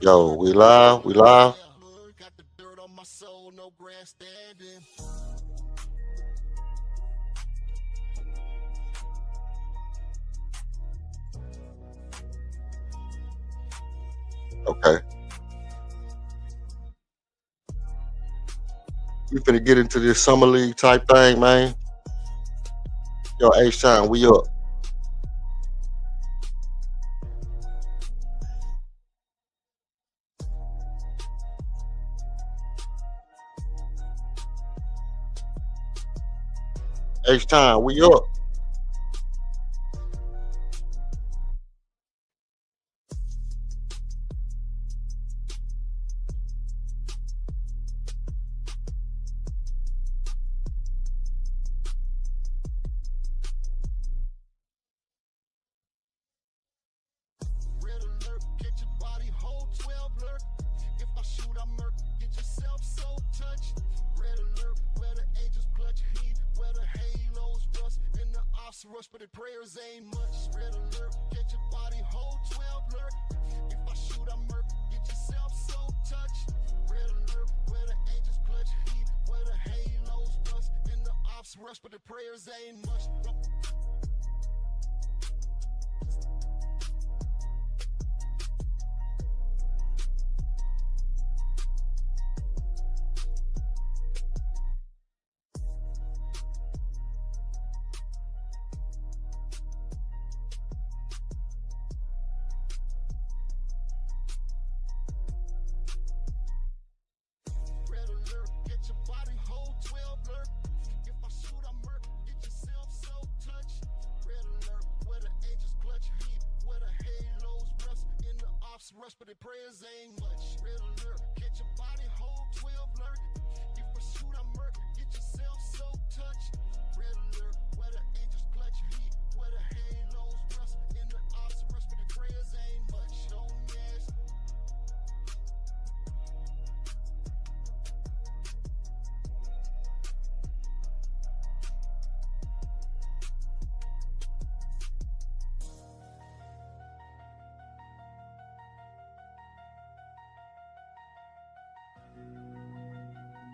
Yo, we live, we live. Okay, we finna get into this summer league type thing, man. Yo, H time, we up. H time, we up.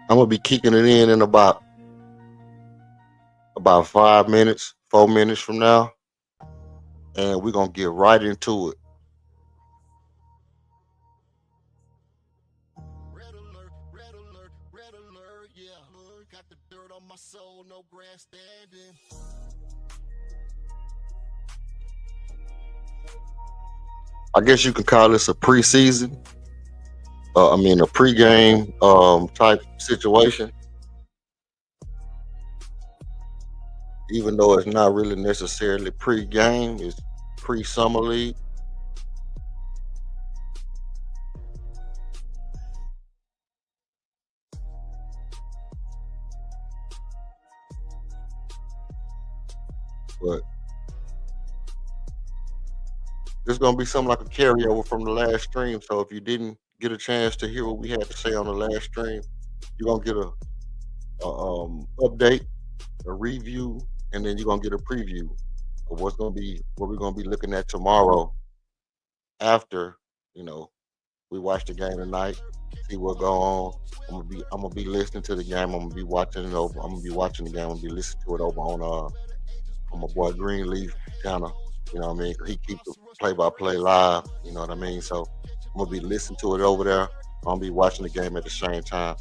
I'm gonna be kicking it in about 5 minutes, 4 minutes from now, and we're gonna get right into it. I guess you can call this a preseason. I mean a pregame type situation, even though it's not really necessarily pregame. It's pre-summer league. But it's gonna be something like a carryover from the last stream. So if you didn't get a chance to hear what we had to say on the last stream, you're gonna get a update, a review, and then you're gonna get a preview of what we're gonna be looking at tomorrow after you know we watch the game tonight, see what go on. I'm gonna be listening to the game. I'm gonna be watching it over. I'm gonna be watching the game. I'm gonna be listening to it over on my boy Greenleaf channel. You know what I mean? 'Cause he keeps the play by play live. You know what I mean? So I'm gonna be listening to it over there. I'm gonna be watching the game at the same time.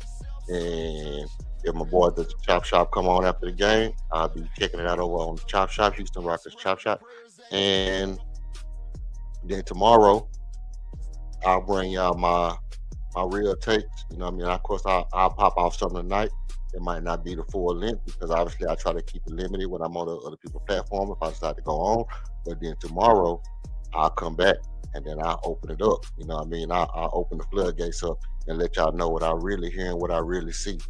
And if my boy the Chop Shop come on after the game, I'll be checking it out over on the Chop Shop, Houston Rockets Chop Shop. And then tomorrow I'll bring y'all my real takes. You know what I mean? Of course, I'll pop off something tonight. It might not be the full length because obviously I try to keep it limited when I'm on the other people's platform if I decide to go on. But then tomorrow I'll come back and then I'll open it up. You know what I mean? I'll open the floodgates up and let y'all know what I really hear and what I really see.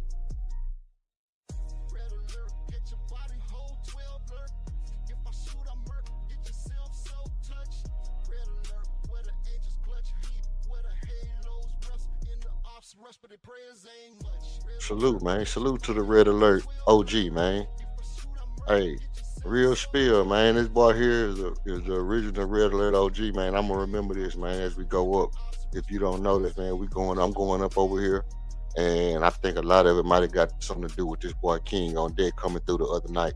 Salute, man. Salute to the Red Alert OG, man. Hey, real spill, man. This boy here is the original Red Alert OG, man. I'm gonna remember this, man, as we go up. if you don't know this, man, I'm going up over here. And I think a lot of it might have got something to do with this boy King on deck coming through the other night.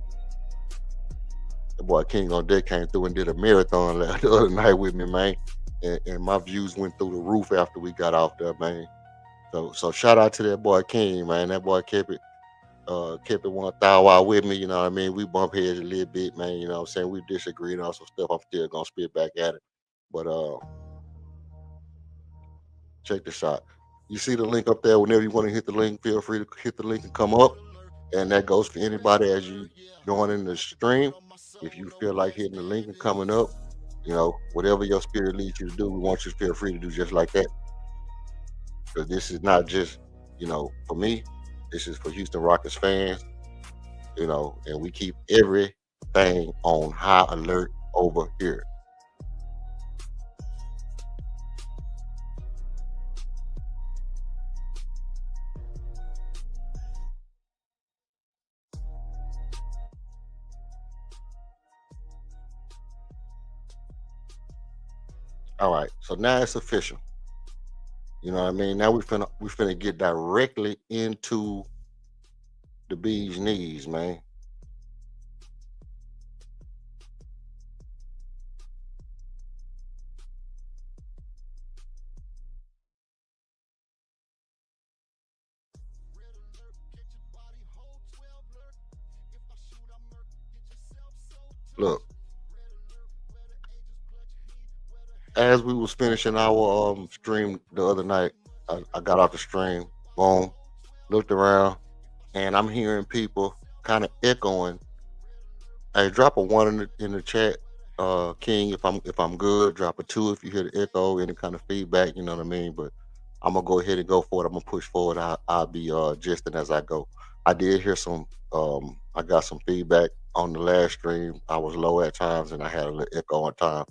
The boy King on deck came through and did a marathon the other night with me, man. And my views went through the roof after we got off there, man. So shout out to that boy King, man. That boy kept it 1,000 with me, you know what I mean? We bump heads a little bit, man, you know what I'm saying? We disagreed on some stuff. I'm still gonna spit back at it. But check this out. You see the link up there. Whenever you want to hit the link, feel free to hit the link and come up. And that goes for anybody as you join in the stream. If you feel like hitting the link and coming up, whatever your spirit leads you to do, we want you to feel free to do just like that. Because this is not just, for me, this is for Houston Rockets fans, and we keep everything on high alert over here. All right, so now it's official. You know what I mean? Now we finna get directly into the bee's knees, man. Look, as we was finishing our stream the other night, I got off the stream, boom, looked around, and I'm hearing people kind of echoing. Hey, drop a one in the chat, King. If I'm good, drop a two if you hear the echo, any kind of feedback. You know what I mean. But I'm gonna go ahead and go for it. I'm gonna push forward. I'll be adjusting as I go. I did hear some. I got some feedback on the last stream. I was low at times, and I had a little echo on time.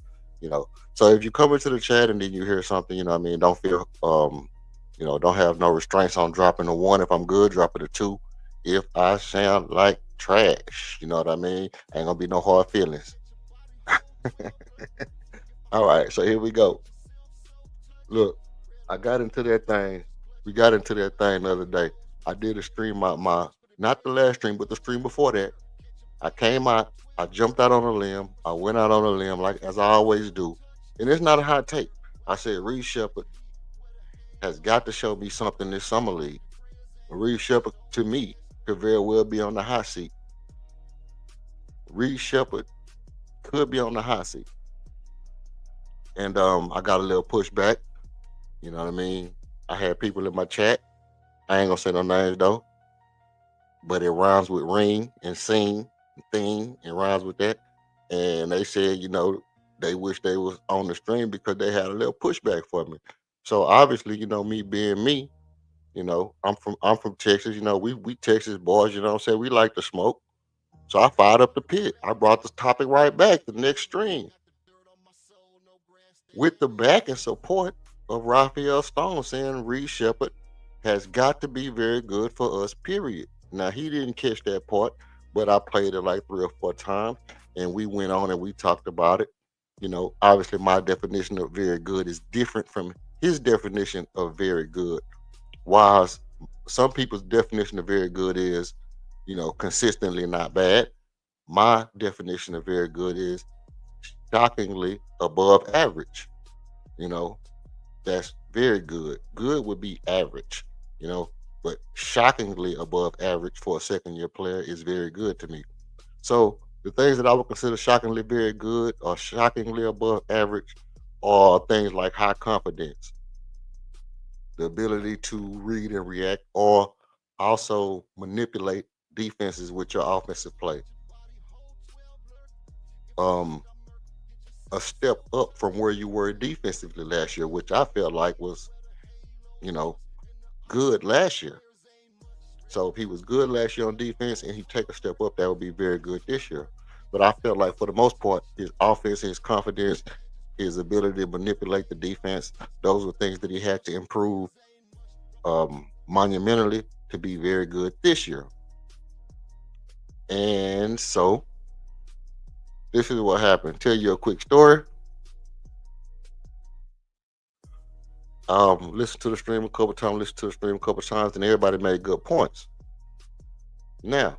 So if you come into the chat and then you hear something, you know what I mean. Don't feel don't have no restraints on dropping a one. If I'm good, drop it a two. If I sound like trash, you know what I mean? Ain't gonna be no hard feelings. All right, so here we go. Look, I got into that thing. We got into that thing the other day. I did a stream, my not the last stream, but the stream before that. I came out, I jumped out on a limb, I went out on a limb like as I always do. And it's not a hot take. I said Reed Sheppard has got to show me something this summer league. Reed Sheppard to me could very well be on the hot seat. Reed Sheppard could be on the hot seat. And I got a little pushback. You know what I mean? I had people in my chat. I ain't gonna say no names though, but it rhymes with ring and sing and thing and rhymes with that. And they said, they wish they was on the stream because they had a little pushback for me. So obviously, me being me, I'm from Texas. We Texas boys. You know what I'm saying? We like to smoke. So I fired up the pit. I brought this topic right back the next stream with the back and support of Raphael Stone saying Reed Sheppard has got to be very good for us, period. Now, he didn't catch that part, but I played it like 3 or 4 times and we went on and we talked about it. Obviously, my definition of very good is different from his definition of very good. Whilst some people's definition of very good is, consistently not bad. My definition of very good is shockingly above average. You know, that's very good. Good would be average, but shockingly above average for a second year player is very good to me. So the things that I would consider shockingly very good or shockingly above average are things like high confidence, the ability to read and react, or also manipulate defenses with your offensive play. Um, a step up from where you were defensively last year, which I felt like was, you know, good last year. So if he was good last year on defense and he take a step up, that would be very good this year. But I felt like for the most part, his offense, his confidence, his ability to manipulate the defense, those were things that he had to improve monumentally to be very good this year. And so this is what happened. Tell you a quick story. Listen to the stream a couple times, listen to the stream a couple times, and everybody made good points. Now,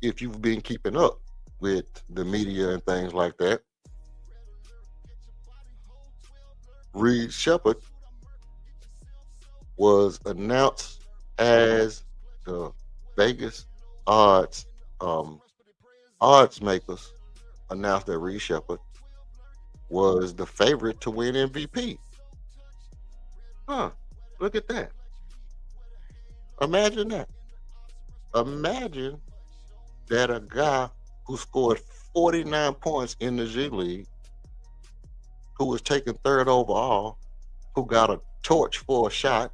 if you've been keeping up with the media and things like that, Reed Sheppard was announced as the Vegas odds um, odds makers announced that Reed Sheppard was the favorite to win MVP. Huh? Look at that. Imagine that. Imagine that a guy who scored 49 points in the G League, who was taken third overall, who got a torch for a shot,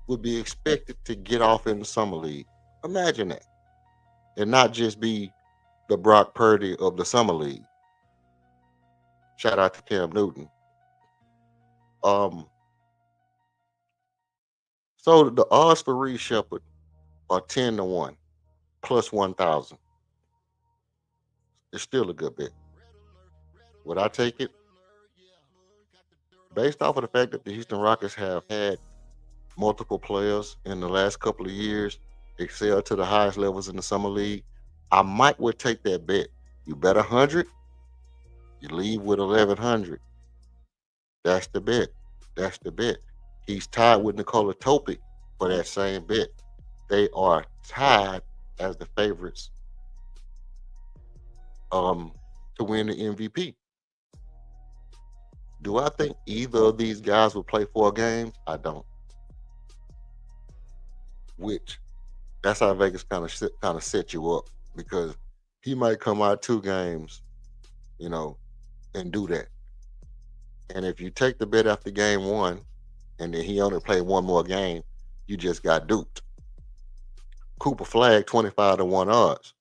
would be expected to get off in the summer league. Imagine that. And not just be the Brock Purdy of the summer league. Shout out to Cam Newton. Um, so the odds for Reed Sheppard are 10 to 1 plus 1,000. It's still a good bet. Would I take it? Based off of the fact that the Houston Rockets have had multiple players in the last couple of years excel to the highest levels in the summer league, I might would take that bet. You bet 100, you leave with 1,100. That's the bet. That's the bet. He's tied with Nikola Topic for that same bet. They are tied as the favorites to win the MVP. Do I think either of these guys will play 4 games? I don't. Which that's how Vegas kind of set you up, because he might come out 2 games, you know, and do that. And if you take the bet after game 1, and then he only played 1 more game, you just got duped. Cooper Flag 25 to 1 odds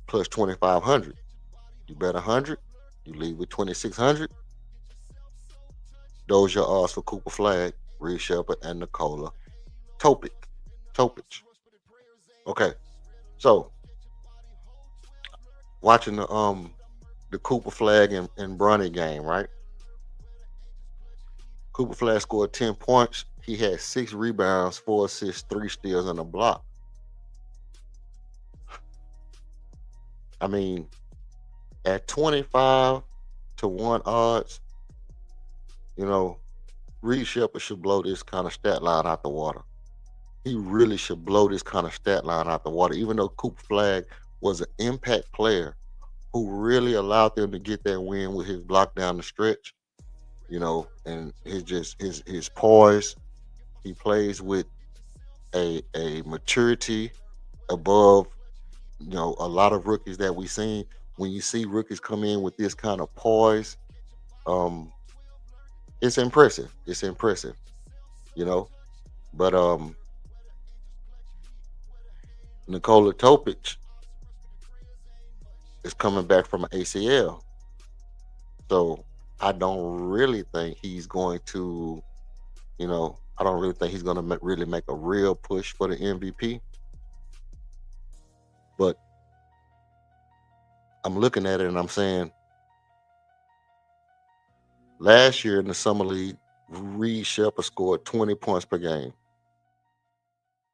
plus 2,500. You bet 100, you leave with 2,600. Those your odds for Cooper Flag, Reed Sheppard, and Nikola Topic. Topic. Okay, so watching the Cooper Flag and Bronny game, right? Cooper Flag scored 10 points. He had 6 rebounds, 4 assists, 3 steals, and a block. I mean, at 25 to 1 odds, you know, Reed Sheppard should blow this kind of stat line out the water. He really should blow this kind of stat line out the water, even though Cooper Flag was an impact player who really allowed them to get that win with his block down the stretch, and his poise. He plays with a maturity above, a lot of rookies that we've seen. When you see rookies come in with this kind of poise, it's impressive. It's impressive, you know. But Nikola Topic is coming back from an ACL. So I don't really think he's going to, I don't really think he's going to really make a real push for the MVP. But I'm looking at it and I'm saying, last year in the summer league, Reed Sheppard scored 20 points per game,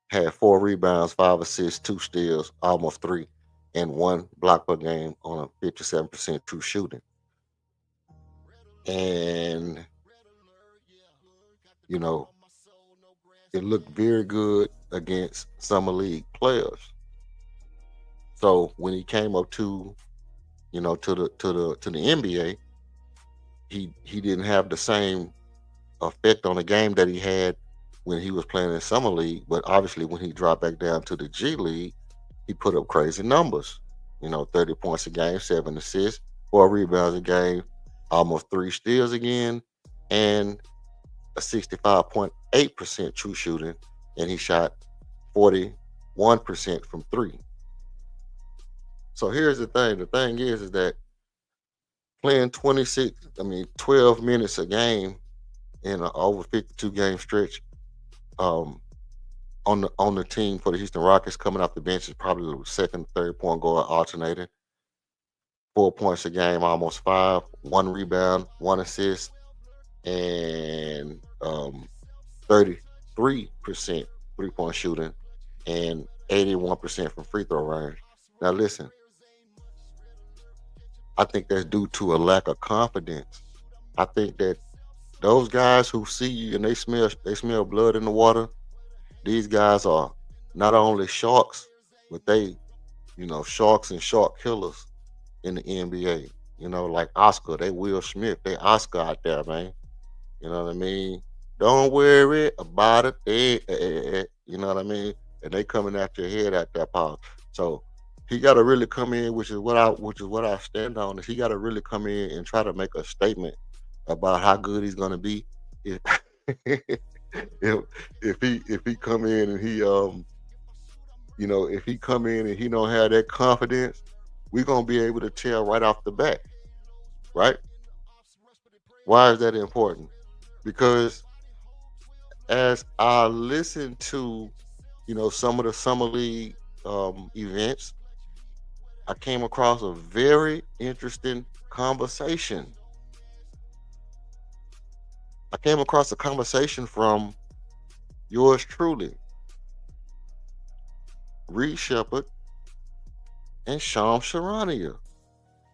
had 4 rebounds, 5 assists, 2 steals, almost 3, and 1 block per game on a 57% true shooting. And it looked very good against summer league players. So when he came up to the NBA, he didn't have the same effect on the game that he had when he was playing in summer league. But obviously, when he dropped back down to the G League, he put up crazy numbers. 30 points a game, 7 assists, 4 rebounds a game, almost 3 steals again, and a 65.8% true shooting, and he shot 41% from 3. So here's the thing. The thing is that playing 12 minutes a game in an over 52 game stretch on the team for the Houston Rockets, coming off the bench, is probably the second, third point guard alternating. 4 points a game, almost 5, 1 rebound, 1 assist. and 33% 3-point shooting and 81% from free throw range. Now listen, I think that's due to a lack of confidence. I think that those guys who see you and they smell blood in the water, these guys are not only sharks, but they, sharks and shark killers in the NBA. Like Oscar, they Will Smith, they Oscar out there, man. You know what I mean? Don't worry about it. You know what I mean? And they coming at your head at that power. So he got to really come in, which is what I stand on. Is he got to really come in and try to make a statement about how good he's gonna be. If if if he come in and if he come in and he don't have that confidence, we're gonna be able to tell right off the bat, right? Why is that important? Because as I listen to, some of the summer league events, I came across a very interesting conversation. I came across a conversation from yours truly, Reed Sheppard and Sham Charania.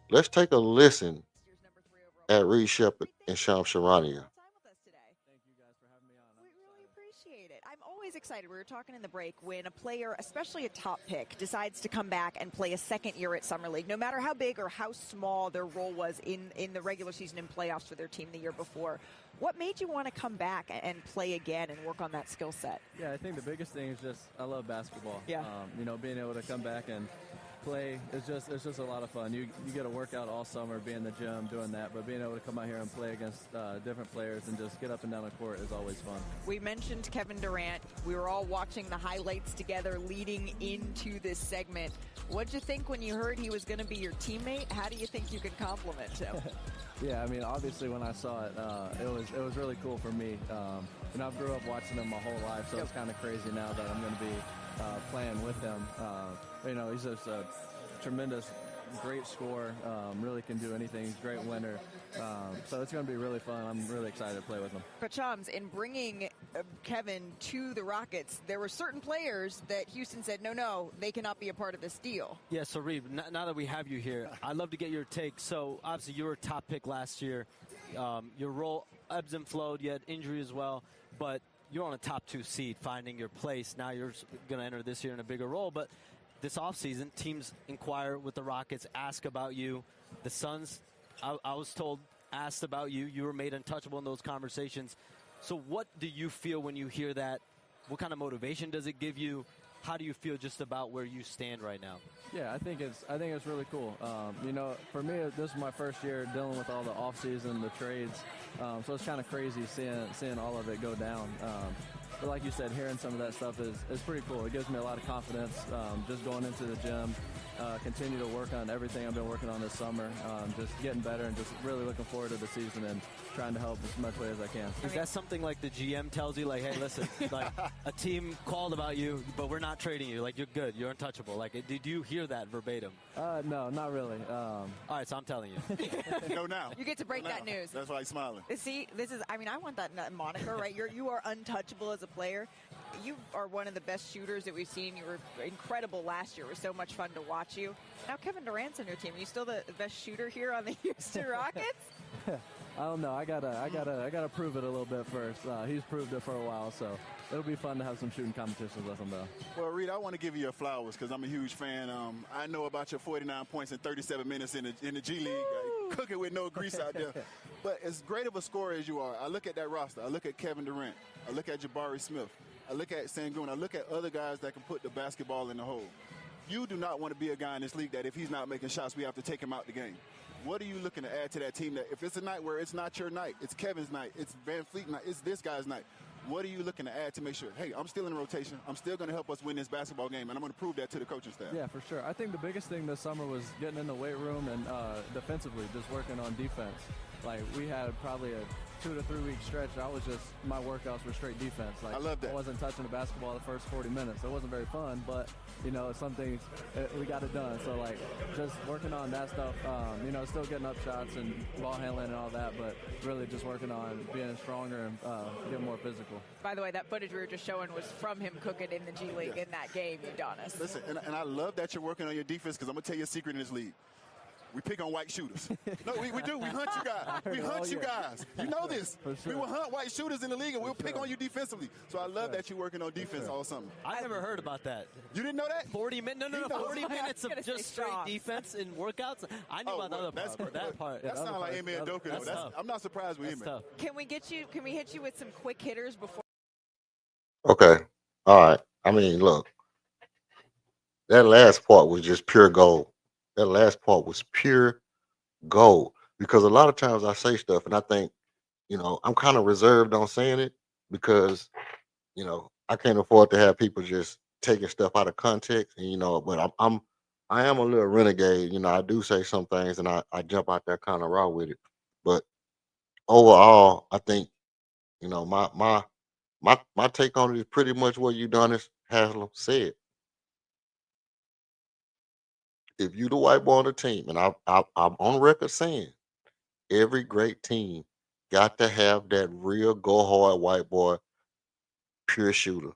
Let's take a listen Year's number 3 overall at pick. Reed Sheppard Reed, and thank you Sham so much for spending Charania. some time with us today. Thank you guys for having me on. We I'm really excited. appreciate it. I'm always excited. We were talking in the break when a player, especially a top pick, decides to come back and play a second year at Summer League, no matter how big or how small their role was in the regular season and playoffs for their team the year before. What made you want to come back and play again and work on that skill set? Yeah, I think the biggest thing is just I love basketball. Yeah. Being able to come back and play it's just a lot of fun. You get to work out all summer, be in the gym, doing that, but being able to come out here and play against different players and just get up and down the court is always fun. We mentioned Kevin Durant. We were all watching the highlights together leading into this segment. What'd you think when you heard he was going to be your teammate? How do you think you could compliment him? Yeah, I mean, obviously when I saw it, it was really cool for me. I've grew up watching him my whole life, so it's kind of crazy now that I'm going to be playing with him. He's just a tremendous, great scorer. Really can do anything. He's a great winner. So it's going to be really fun. I'm really excited to play with him. Coach Shams, in bringing Kevin to the Rockets, there were certain players that Houston said, no, they cannot be a part of this deal. Yeah, so Reed, now that we have you here, I'd love to get your take. So obviously you were a top pick last year. Your role ebbs and flowed. You had injury as well, but you're on a top 2 seed, finding your place. Now you're going to enter this year in a bigger role, but this offseason, teams inquire with the Rockets, ask about you. The Suns, I was told, asked about you. You were made untouchable in those conversations. So what do you feel when you hear that? What kind of motivation does it give you? How do you feel just about where you stand right now? Yeah, I think it's really cool. For me, this is my first year dealing with all the offseason, the trades. So it's kind of crazy seeing all of it go down. But like you said, hearing some of that stuff is pretty cool. It gives me a lot of confidence just going into the gym, continue to work on everything I've been working on this summer, just getting better and just really looking forward to the season and trying to help as much way as I can. Is that something like the GM tells you, like, hey, listen, like a team called about you, but we're not trading you. Like, you're good. You're untouchable. Like, did you hear that verbatim? No, not really. All right, so I'm telling you. No, now. You get to break that news. That's why he's smiling. See, I want that moniker, right? You are untouchable as a player. You are one of the best shooters that we've seen. You were incredible last year. It was so much fun to watch you. Now Kevin Durant's on your team. Are you still the best shooter here on the Houston Rockets? I don't know. I gotta prove it a little bit first. He's proved it for a while, so it'll be fun to have some shooting competitions with him, though. Well, Reed, I want to give you your flowers because I'm a huge fan. I know about your 49 points in 37 minutes in the G League, cooking with no grease out there. But as great of a scorer as you are, I look at that roster. I look at Kevin Durant. I look at Jabari Smith. I look at Sengun. I look at other guys that can put the basketball in the hole. You do not want to be a guy in this league that if he's not making shots, we have to take him out the game. What are you looking to add to that team that if it's a night where it's not your night, it's Kevin's night, it's Van Fleet's night, it's this guy's night, what are you looking to add to make sure, hey, I'm still in the rotation, I'm still going to help us win this basketball game, and I'm going to prove that to the coaching staff? Yeah, for sure. I think the biggest thing this summer was getting in the weight room and defensively, just working on defense. Like, we had probably 2 to 3 week stretch, my workouts were straight defense. Like I love I that. wasn't touching the basketball the first 40 minutes. It wasn't very fun, but some things we got it done. So like just working on that stuff. Still getting up shots and ball handling and all that, but really just working on being stronger and getting more physical. By the way, that footage we were just showing was from him cooking in the G League in that game, Udonis. Listen, and I love that you're working on your defense because I'm going to tell you a secret in this league. We pick on white shooters. No, we do. We hunt you guys. We hunt you guys. You know this. For sure. We will hunt white shooters in the league, and we'll pick on you defensively. So I love that you're working on defense all summer. I never heard about that. You didn't know that? 40 minutes? No. 40 minutes of gonna say just straight strong. defense and workouts. I knew about the other part, but that part. That sounds like Amy Adoka. That's tough. I'm not surprised with That's him. tough. Can we hit you with some quick hitters before? Okay. All right. I mean, look, that last part was just pure gold. That last part was pure gold because a lot of times I say stuff and I think, I'm kind of reserved on saying it because, I can't afford to have people just taking stuff out of context. And, but I am a little renegade. I do say some things and I jump out there kind of raw with it. But overall, I think, my take on it is pretty much what Udonis Haslam said. If you the white boy on the team, and I'm on record saying every great team got to have that real go hard white boy, pure shooter.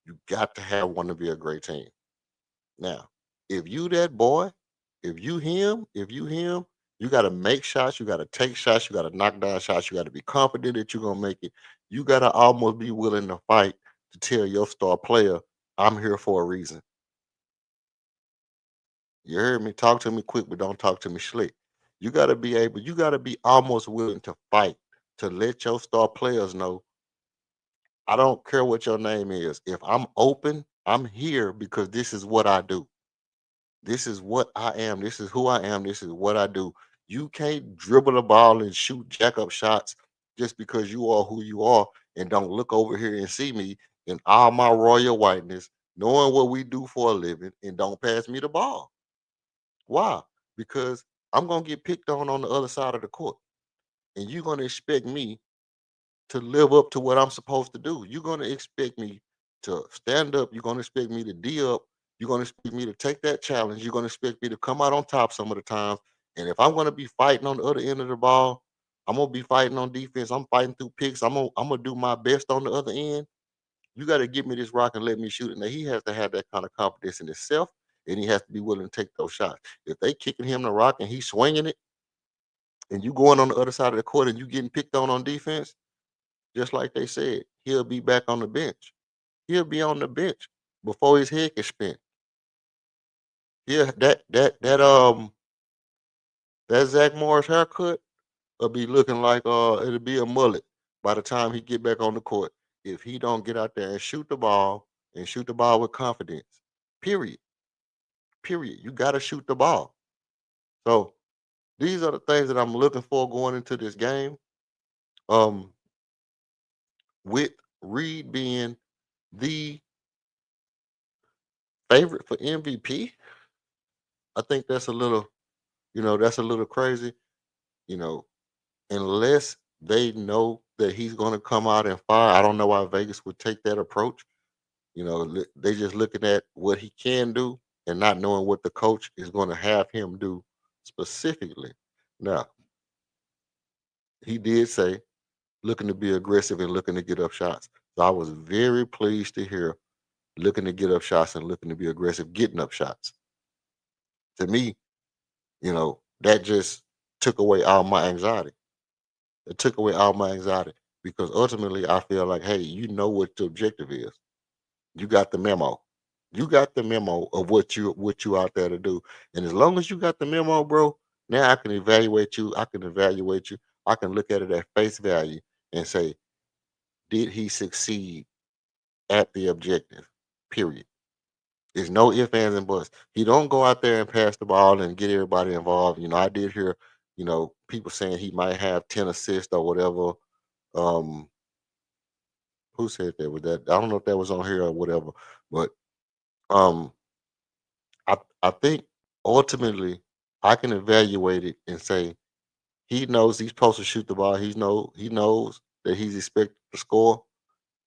You got to have one to be a great team. Now, if you that boy, if you him, you got to make shots, you got to take shots, you got to knock down shots, you got to be confident that you're gonna make it. You got to almost be willing to fight to tell your star player, "I'm here for a reason." You heard me? Talk to me quick, but don't talk to me slick. You got to be almost willing to fight to let your star players know, I don't care what your name is. If I'm open, I'm here because this is what I do. This is what I am. This is who I am. This is what I do. You can't dribble the ball and shoot jack up shots just because you are who you are and don't look over here and see me in all my royal whiteness, knowing what we do for a living, and don't pass me the ball. Why? Because I'm gonna get picked on the other side of the court, and you're gonna expect me to live up to what I'm supposed to do. You're gonna expect me to stand up. You're gonna expect me to D up. You're gonna expect me to take that challenge. You're gonna expect me to come out on top some of the times. And if I'm gonna be fighting on the other end of the ball, I'm gonna be fighting on defense. I'm fighting through picks. I'm gonna do my best on the other end. You got to give me this rock and let me shoot it. Now he has to have that kind of confidence in himself, and he has to be willing to take those shots. If they kicking him the rock and he's swinging it, and you going on the other side of the court and you getting picked on defense, just like they said, he'll be back on the bench. He'll be on the bench before his head gets spent. Yeah, that Zach Morris haircut will be looking like it'll be a mullet by the time he get back on the court. If he don't get out there and shoot the ball and shoot the ball with confidence. Period. Period. You got to shoot the ball. So these are the things that I'm looking for going into this game. Um, with Reed being the favorite for MVP, I think that's a little crazy. You know, unless they know that he's going to come out and fire, I don't know why Vegas would take that approach. They just looking at what he can do and not knowing what the coach is going to have him do specifically. Now, he did say looking to be aggressive and looking to get up shots. So I was very pleased to hear looking to get up shots and looking to be aggressive, getting up shots. To me, that just took away all my anxiety. It took away all my anxiety because ultimately I feel like, hey, you know what the objective is. You got the memo. You got the memo of what you out there to do. And as long as you got the memo, bro, now I can evaluate you. I can evaluate you. I can look at it at face value and say, did he succeed at the objective? Period. There's no ifs, ands, and buts. He don't go out there and pass the ball and get everybody involved. I did hear, people saying he might have 10 assists or whatever. Um, who said that? Was that? I don't know if that was on here or whatever, but um, I think ultimately I can evaluate it and say He knows he's supposed to shoot the ball. He knows that he's expected to score.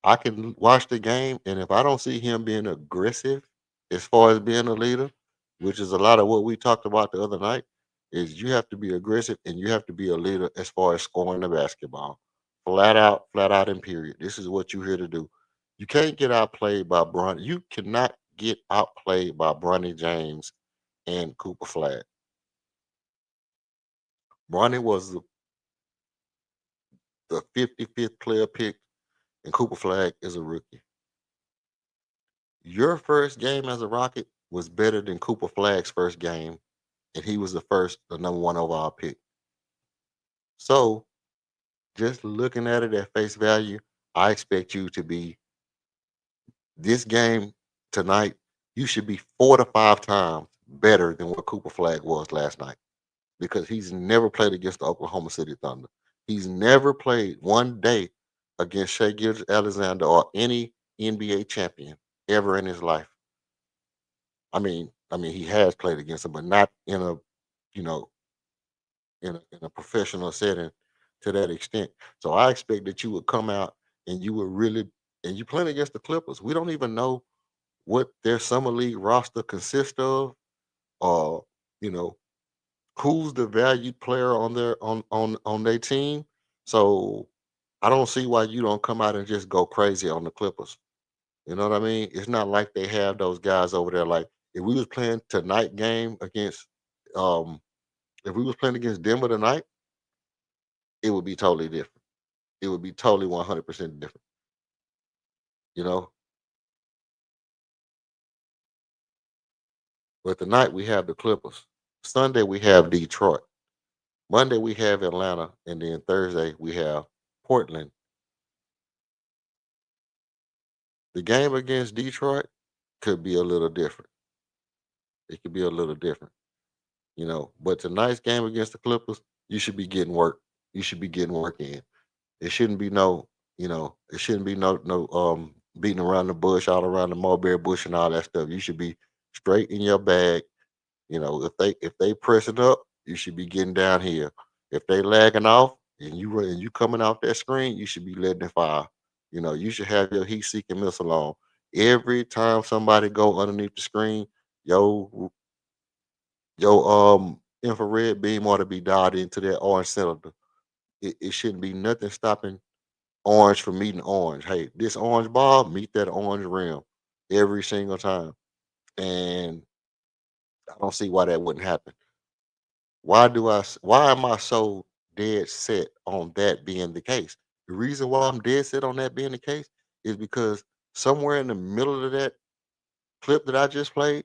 I can watch the game, and if I don't see him being aggressive as far as being a leader, which is a lot of what we talked about the other night, is you have to be aggressive and you have to be a leader as far as scoring the basketball. Flat out, and period. This is what you're here to do. You can't get outplayed by Bron. You cannot get outplayed by Bronny James and Cooper Flag. Bronny was the 55th player picked, and Cooper Flag is a rookie. Your first game as a Rocket was better than Cooper Flag's first game, and he was the number one overall pick. So, just looking at it at face value, I expect you to be this game tonight. You should be 4 to 5 times better than what Cooper Flag was last night because he's never played against the Oklahoma City Thunder. He's never played one day against Shea Gilgeous Alexander or any NBA champion ever in his life. I mean, he has played against him, but not in a, you know, in a professional setting to that extent. So I expect that you would come out and you would really, and you playing against the Clippers. We don't even know what their summer league roster consists of, or you know, who's the valued player on their team. So I don't see why you don't come out and just go crazy on the Clippers. You know what I mean? It's not like they have those guys over there. Like if we was playing tonight game against, um, if we was playing against Denver tonight, it would be totally different. It would be totally 100% different. You know, but tonight we have the Clippers. Sunday we have Detroit. Monday we have Atlanta, and then Thursday we have Portland. The game against Detroit could be a little different. It could be a little different. But tonight's game against the Clippers, you should be getting work. You should be getting work in. It shouldn't be it shouldn't be no beating around the bush, all around the mulberry bush and all that stuff. You should be straight in your bag. If they pressing up, you should be getting down here. If they lagging off and you coming off that screen, you should be letting it fire. You should have your heat seeking missile on. Every time somebody go underneath the screen, yo your infrared beam ought to be dialed into that orange cylinder. It shouldn't be nothing stopping orange from meeting orange. Hey, this orange ball meet that orange rim every single time. And I don't see why that wouldn't happen. Why am I so dead set on that being the case? The reason why I'm dead set on that being the case is because somewhere in the middle of that clip that I just played,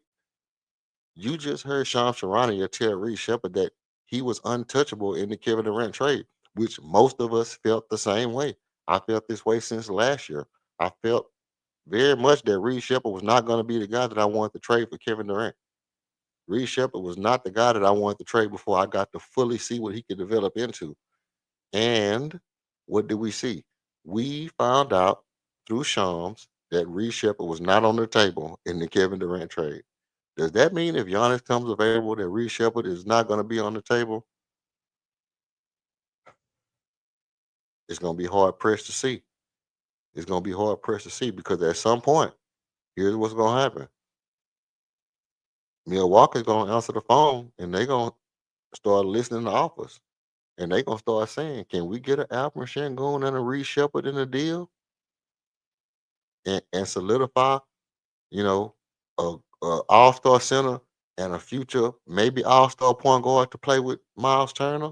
you just heard Sean Sharania tell Reed Sheppard that he was untouchable in the Kevin Durant trade, which most of us felt the same way. I felt this way since last year. I felt very much that Reed Sheppard was not going to be the guy that I wanted to trade for Kevin Durant. Reed Sheppard was not the guy that I wanted to trade before I got to fully see what he could develop into. And what did we see? We found out through Shams that Reed Sheppard was not on the table in the Kevin Durant trade. Does that mean if Giannis comes available that Reed Sheppard is not going to be on the table? It's going to be hard pressed to see. It's going to be hard pressed to see because at some point, here's what's going to happen. Milwaukee's going to answer the phone and they're going to start listening to offers. And they're going to start saying, can we get an Alperen Sengun and a Reed Sheppard in the deal and solidify, you know, a all-star center and a future maybe all-star point guard to play with Miles Turner?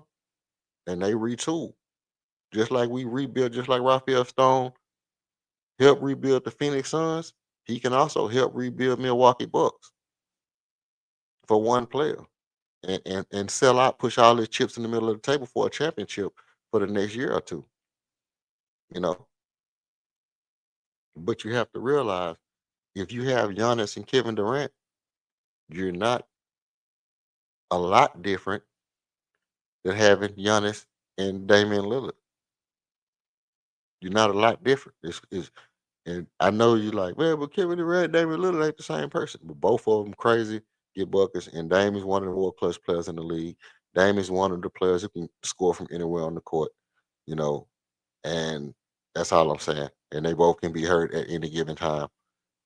And they retool. Just like we rebuilt, just like Raphael Stone helped rebuild the Phoenix Suns, he can also help rebuild Milwaukee Bucks for one player and sell out, push all his chips in the middle of the table for a championship for the next year or two, you know. But you have to realize if you have Giannis and Kevin Durant, you're not a lot different than having Giannis and Damian Lillard. You're not a lot different. And I know you like, well, but Kevin Durant and Damian Lillard ain't the same person. But both of them crazy, get buckets, and Damian's one of the more clutch players in the league. Dame is one of the players who can score from anywhere on the court, you know, and that's all I'm saying. And they both can be hurt at any given time.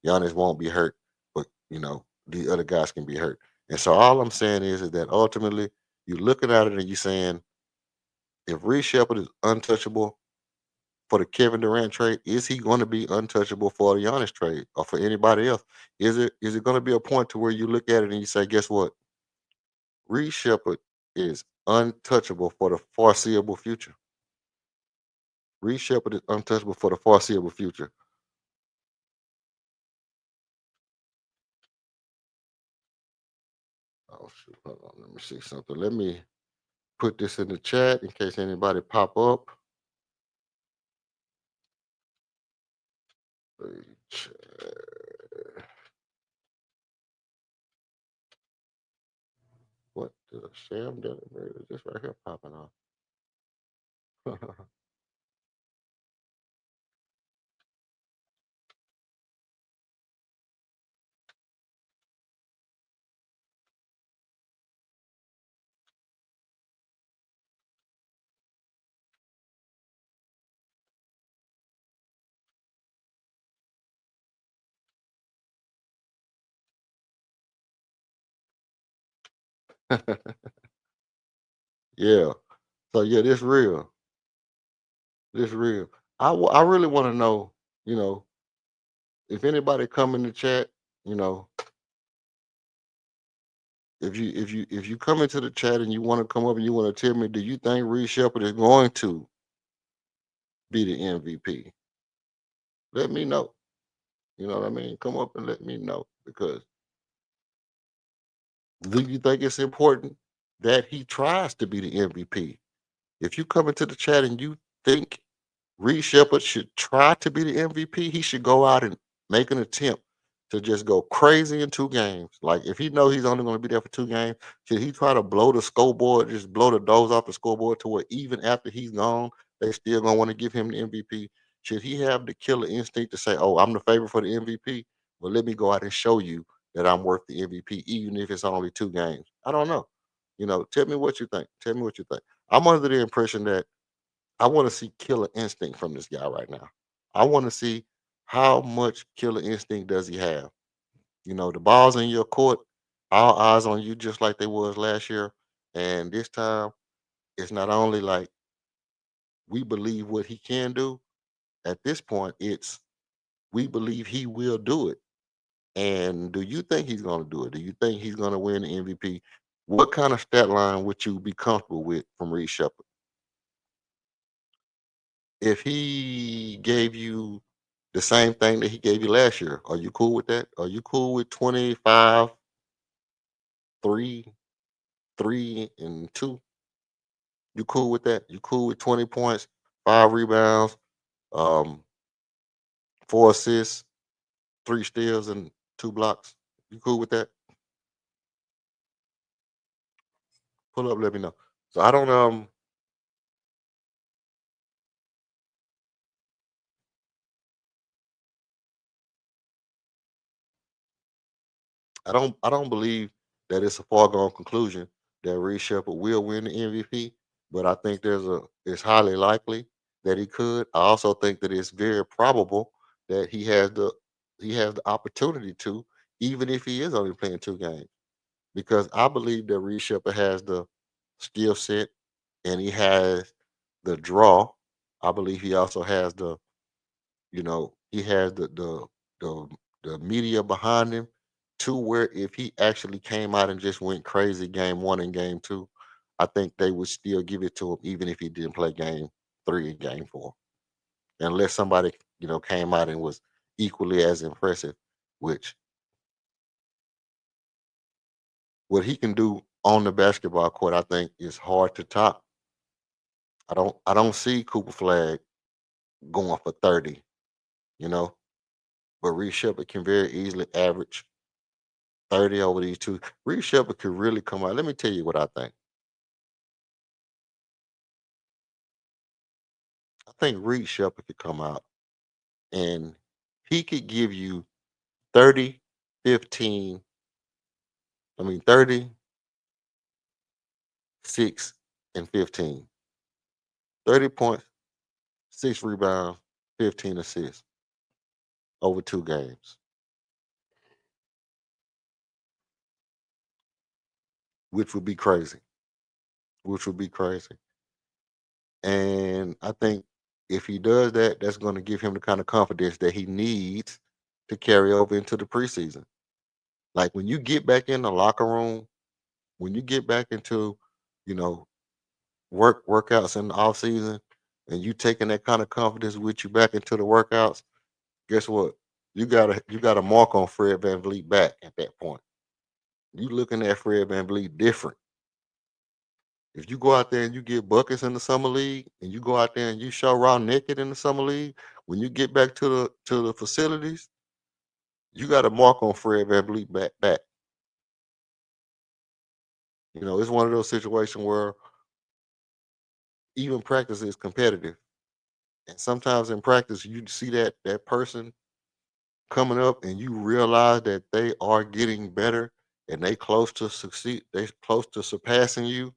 Giannis won't be hurt, but the other guys can be hurt. And so all I'm saying is that ultimately you're looking at it and you're saying if Reed Shepherd is untouchable for the Kevin Durant trade, is he going to be untouchable for the Giannis trade or for anybody else? Is it going to be a point to where you look at it and you say, guess what? Reed Shepherd is untouchable for the foreseeable future. Reed Shepherd is untouchable for the foreseeable future. Oh shoot, hold on. Let me see something. Let me put this in the chat in case anybody pop up. What the Sam Delaware is this right here popping off? Yeah. So yeah, this real. This real. I really want to know, you know, if anybody come in the chat, you know, if you come into the chat and you want to come up and you want to tell me, do you think Reed Shepherd is going to be the MVP? Let me know. You know what I mean? Come up and let me know because do you think it's important that he tries to be the MVP? If you come into the chat and you think Reed Shepherd should try to be the MVP, he should go out and make an attempt to just go crazy in 2 games. Like if he knows he's only going to be there for 2 games, should he try to blow the scoreboard, just blow the doors off the scoreboard to where even after he's gone, they still gonna want to give him the MVP? Should he have the killer instinct to say, "Oh, I'm the favorite for the MVP"? Well, let me go out and show you that I'm worth the MVP, even if it's only 2 games. I don't know. Tell me what you think. Tell me what you think. I'm under the impression that I want to see killer instinct from this guy right now. I want to see how much killer instinct does he have. The ball's in your court, all eyes on you, just like they was last year. And this time, it's not only like we believe what he can do. At this point, it's we believe he will do it. And do you think he's going to do it? Do you think he's going to win the MVP? What kind of stat line would you be comfortable with from Reed Shepard? If he gave you the same thing that he gave you last year, are you cool with that? Are you cool with 25, 3, 3, and 2? You cool with that? You cool with 20 points, 5 rebounds, um, 4 assists, 3 steals, and 2 blocks? You cool with that? Pull up, let me know. So I don't believe that it's a foregone conclusion that Reed Shepherd will win the MVP, but I think it's highly likely that he could. I also think that it's very probable that he has the opportunity to, even if he is only playing 2 games, because I believe that Reed Shepherd has the skill set and he has the draw. I believe he also has he has the the media behind him to where if he actually came out and just went crazy game 1 and game 2, I think they would still give it to him even if he didn't play game 3 and game 4. Unless somebody, came out and was equally as impressive, which what he can do on the basketball court, I think is hard to top. I don't see Cooper Flag going for 30, you know, but Reed Shepard can very easily average 30 over these two. Reed Shepard could really come out. Let me tell you what I think. I think Reed Shepard could come out and he could give you 30, 15, I mean 30, 6 and 15. 30 points, 6 rebounds, 15 assists over 2 games, which would be crazy. Which would be crazy. And I think if he does that, that's going to give him the kind of confidence that he needs to carry over into the preseason. Like when you get back in the locker room, when you get back into, you know, workouts in the off season, and you taking that kind of confidence with you back into the workouts, guess what? You got a mark on Fred Van Vliet back at that point. You looking at Fred Van Vliet different. If you go out there and you get buckets in the summer league, and you go out there and you show raw naked in the summer league, when you get back to the facilities, you got a mark on Fred Van Vliet back. It's one of those situations where even practice is competitive, and sometimes in practice you see that person coming up, and you realize that they are getting better, and they close to succeed. They close to surpassing you.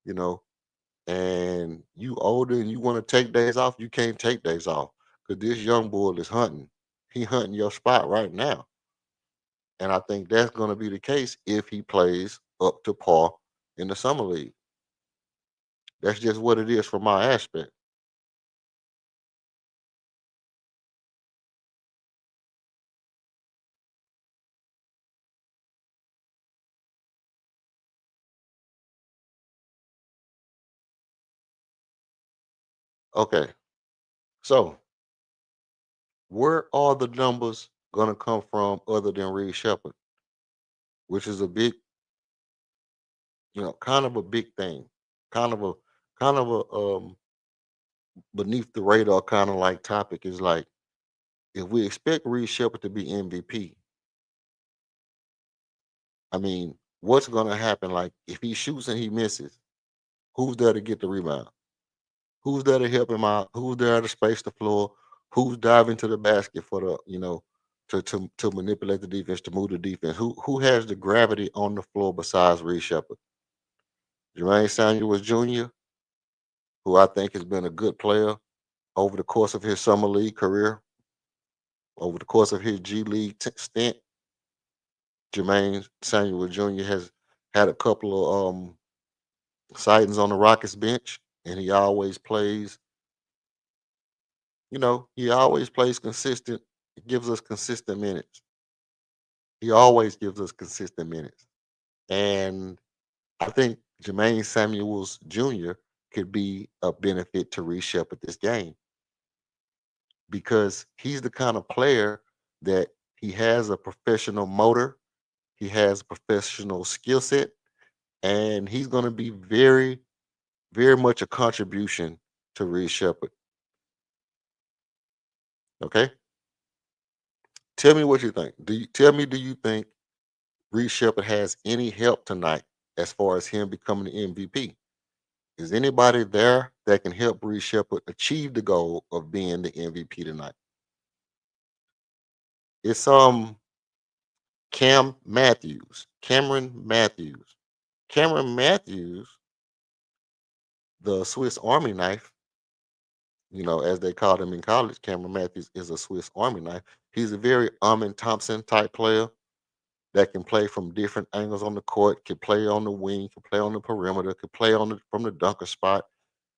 You know, and you older and you want to take days off, you can't take days off because this young bull is hunting. He hunting your spot right now. And I think that's going to be the case if he plays up to par in the summer league. That's just what it is from my aspect. Okay. So where are the numbers going to come from other than Reed Shepherd, which is a big, kind of a big thing, kind of a, beneath the radar kind of like topic is like, if we expect Reed Shepherd to be MVP, I mean, what's gonna happen? Like, if he shoots and he misses, who's there to get the rebound? Who's there to help him out? Who's there to space the floor? Who's diving to the basket for to manipulate the defense, to move the defense? Who has the gravity on the floor besides Reed Shepherd? Jermaine Samuels Jr., who I think has been a good player over the course of his summer league career, over the course of his G League stint. Jermaine Samuel Jr. has had a couple of sightings on the Rockets bench, and he always plays consistent. He gives us consistent minutes. He always gives us consistent minutes. And I think Jermaine Samuels Jr. could be a benefit to reshape at this game because he's the kind of player that he has a professional motor, he has a professional skill set, and he's going to be very, very much a contribution to Reed Shepherd. Okay, tell me what you think. Do you think Reed Shepherd has any help tonight as far as him becoming the MVP? Is anybody there that can help Reed Shepherd achieve the goal of being the MVP tonight? It's Cameron Matthews. Cameron Matthews, the Swiss Army knife, as they called him in college. Cameron Matthews is a Swiss Army knife. He's a very Amin Thompson type player that can play from different angles on the court, can play on the wing, can play on the perimeter, can play from the dunker spot,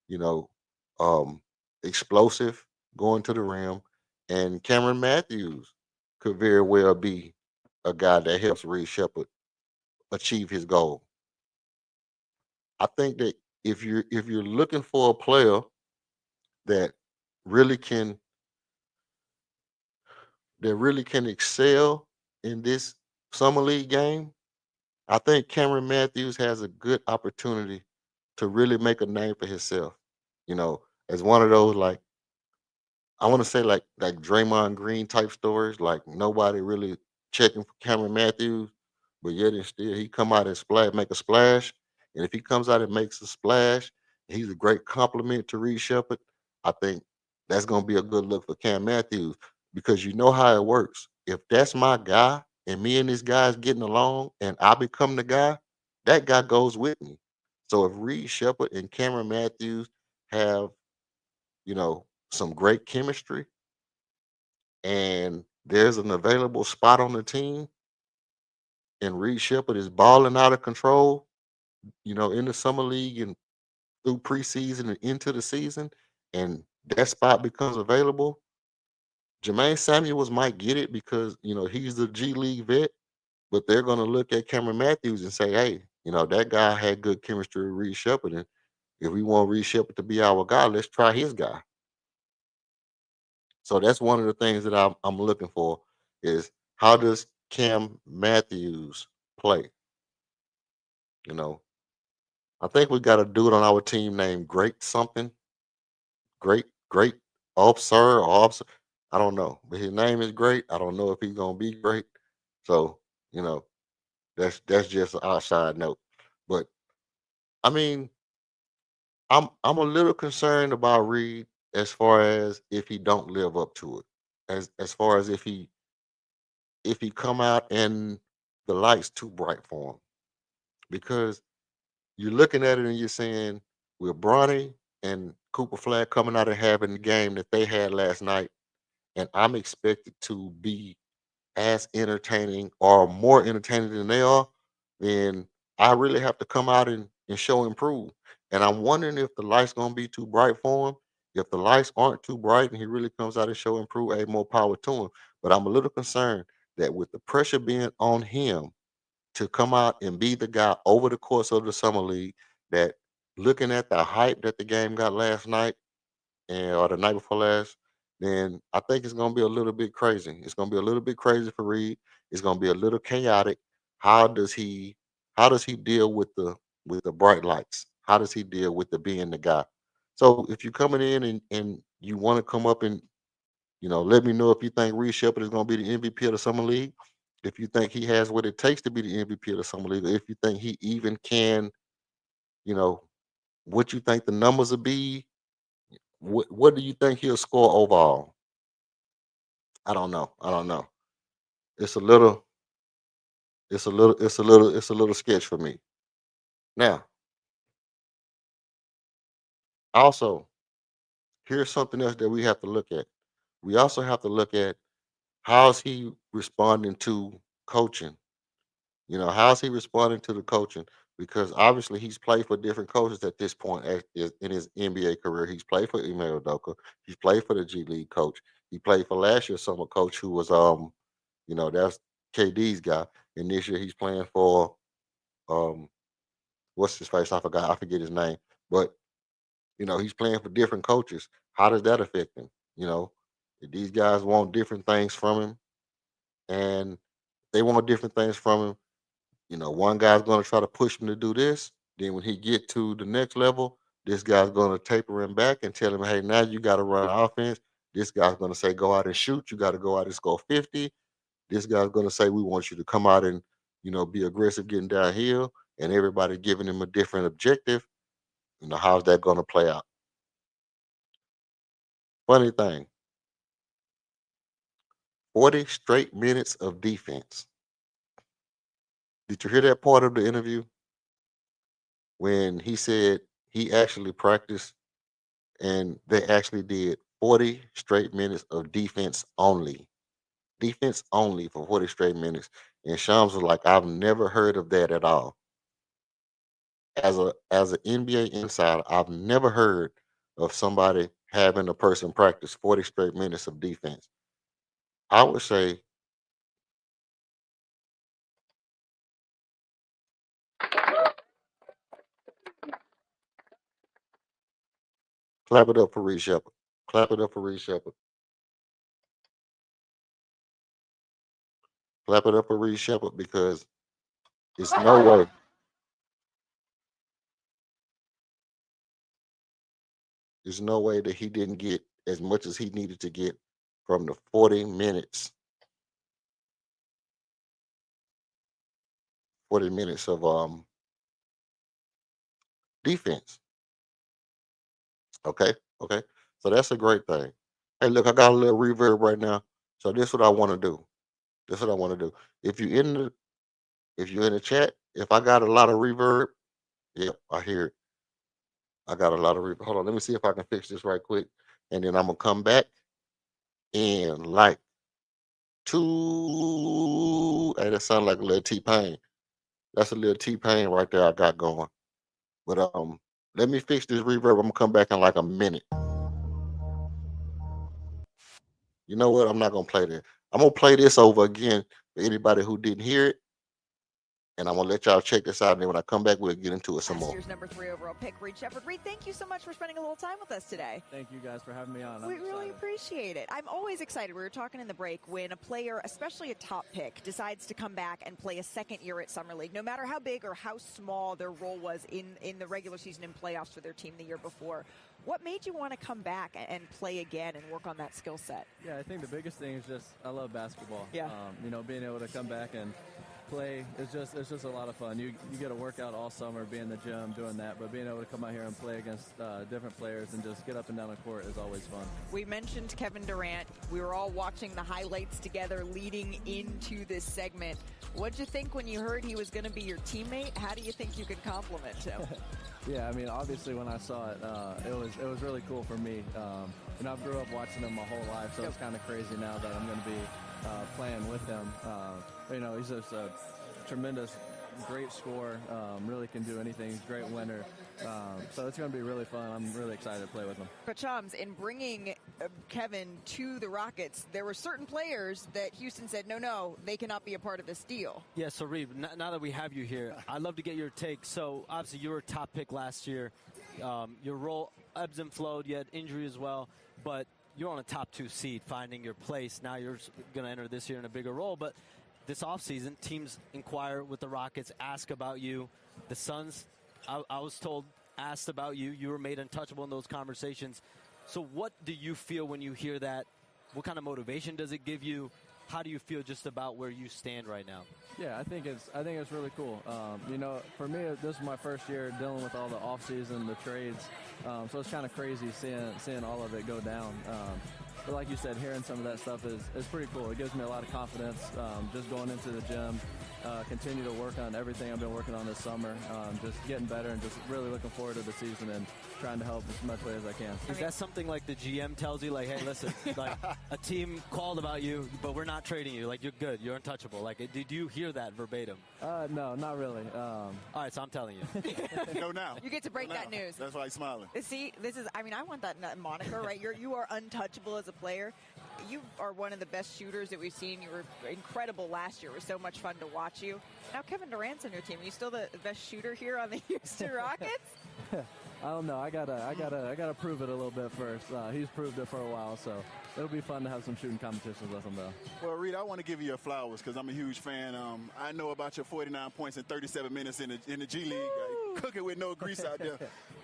you know, um, explosive going to the rim. And Cameron Matthews could very well be a guy that helps Reed Shepherd achieve his goal. I think that if you're looking for a player that really can excel in this summer league game, I think Cameron Matthews has a good opportunity to really make a name for himself. As one of those, like, I want to say, like Draymond Green type stories, like nobody really checking for Cameron Matthews, but yet and still he come out and make a splash. And if he comes out and makes a splash, he's a great compliment to Reed Shepherd. I think that's gonna be a good look for Cam Matthews because you know how it works. If that's my guy and me and this guy's getting along and I become the guy, that guy goes with me. So if Reed Sheppard and Cameron Matthews have, some great chemistry and there's an available spot on the team and Reed Sheppard is balling out of control, in the summer league and through preseason and into the season, and that spot becomes available, Jermaine Samuels might get it because, he's the G League vet, but they're going to look at Cameron Matthews and say, hey, that guy had good chemistry with Reed Sheppard. And if we want Reed Sheppard to be our guy, let's try his guy. So that's one of the things that I'm looking for is how does Cam Matthews play? You know, I think we got a dude on our team named Great something, great officer or officer. I don't know, but his name is Great. I don't know if he's gonna be great. So you know, that's just an outside note. But I mean, I'm a little concerned about Reed as far as if he don't live up to it. As far as if he come out and the light's too bright for him. Because you're looking at it and you're saying with Bronny and Cooper Flag coming out and having the game that they had last night, and I'm expected to be as entertaining or more entertaining than they are, then I really have to come out and show improve. And I'm wondering if the lights gonna be too bright for him. If the lights aren't too bright and he really comes out and show improve, hey, more power to him. But I'm a little concerned that with the pressure being on him to come out and be the guy over the course of the summer league, that looking at the hype that the game got last night and or the night before last, then I think it's gonna be a little bit crazy. It's gonna be a little bit crazy for Reed. It's gonna be a little chaotic. How does he how does he deal with the bright lights? How does he deal with the being the guy? So if you're coming in and you want to come up and let me know if you think Reed Sheppard is gonna be the MVP of the summer league. If you think he has what it takes to be the MVP of the summer league, or if you think he even can, you know, what you think the numbers will be, what do you think he'll score overall? I don't know. I don't know. It's a little, it's a little sketch for me. Now, also, here's something else that we have to look at. We also have to look at how's he responding to coaching. How's he responding to the coaching? Because obviously he's played for different coaches at this point in his NBA career. He's played for Ime Udoka. He's played for the G League coach. He played for last year's summer coach, who was that's KD's guy. And this year he's playing for um what's his face? I forget his name. But he's playing for different coaches. How does that affect him? You know, these guys want different things from him, and they want different things from him. One guy's going to try to push him to do this. Then when he get to the next level, this guy's going to taper him back and tell him, "Hey, now you got to run offense." This guy's going to say, "Go out and shoot. You got to go out and score 50." This guy's going to say, "We want you to come out and be aggressive getting downhill." And everybody giving him a different objective. How's that going to play out? Funny thing, 40 straight minutes of defense. Did you hear that part of the interview when he said he actually practiced and they actually did 40 straight minutes of defense only for 40 straight minutes. And Shams was like, I've never heard of that at all. As an NBA insider, I've never heard of somebody having a person practice 40 straight minutes of defense. I would say clap it up for Reed Sheppard. Clap it up for Reed Sheppard. Clap it up for Reed Sheppard because it's no way. There's no way that he didn't get as much as he needed to get from the 40 minutes of defense. Okay, okay. So that's a great thing. Hey, look, I got a little reverb right now. So this is what I want to do. This is what I want to do. If you in the if you're in the chat, if I got a lot of reverb, Yep, I hear it. I got a lot of hold on, let me see if I can fix this right quick, and then Imma come back and like 2 hey, that sound like a little T-Pain. That's a little T-Pain right there I got going. But, let me fix this reverb, Imma come back in like a minute. You know what? I'm not gonna play that. I'm gonna play this over again for anybody who didn't hear it, and I'm gonna let y'all check this out, and then when I come back, we'll get into it some Last more. year's #3 overall pick, Reed Sheppard. Reed, thank you so much for spending a little time with us today. Thank you guys for having me on. We really appreciate it. I'm always excited. We were talking in the break when a player, especially a top pick, decides to come back and play a second year at Summer League, no matter how big or how small their role was in the regular season and playoffs for their team the year before. What made you want to come back and play again and work on that skill set? Yeah, I think the biggest thing is just I love basketball. Yeah. Being able to come back and play it's just a lot of fun. You get a workout all summer, be in the gym doing that, but being able to come out here and play against different players and just get up and down the court is always fun. We mentioned Kevin Durant. We were all watching the highlights together leading into this segment. What'd you think when you heard he was going to be your teammate? How do you think you could compliment him? Yeah, I mean, obviously when I saw it, it was really cool for me. I grew up watching him my whole life, so it's kind of crazy now that I'm going to be playing with him. He's just a tremendous, great scorer. Really can do anything. He's a great winner. So it's going to be really fun. I'm really excited to play with him. Coach Chums, in bringing Kevin to the Rockets, there were certain players that Houston said, no, they cannot be a part of this deal. Yeah, so Reed, now that we have you here, I'd love to get your take. So obviously you were a top pick last year. Your role ebbs and flowed. You had injury as well, but you're on a top 2 seed, finding your place. Now you're going to enter this year in a bigger role, but this offseason, teams inquire with the Rockets, ask about you. The Suns, I was told, asked about you. You were made untouchable in those conversations. So what do you feel when you hear that? What kind of motivation does it give you? How do you feel just about where you stand right now? Yeah, I think it's really cool. For me, this is my first year dealing with all the offseason, the trades. So it's kind of crazy seeing all of it go down. But like you said, hearing some of that stuff is pretty cool. It gives me a lot of confidence just going into the gym, continue to work on everything I've been working on this summer, just getting better and just really looking forward to the season and trying to help as much way as I can. Is that something like the GM tells you, like, hey, listen, like a team called about you, but we're not trading you. Like, you're good. You're untouchable. Like, did you hear that verbatim? No, not really. All right, so I'm telling you. Go now. You get to break that news. That's why he's smiling. See, I want that moniker, right? You are untouchable as a player. You are one of the best shooters that we've seen. You were incredible last year. It was so much fun to watch you. Now Kevin Durant's on your team. Are you still the best shooter here on the Houston Rockets? I don't know. I gotta prove it a little bit first. He's proved it for a while, so it'll be fun to have some shooting competitions with him, though. Well, Reed, I want to give you your flowers because I'm a huge fan. I know about your 49 points in 37 minutes in the G League, cooking with no grease out there.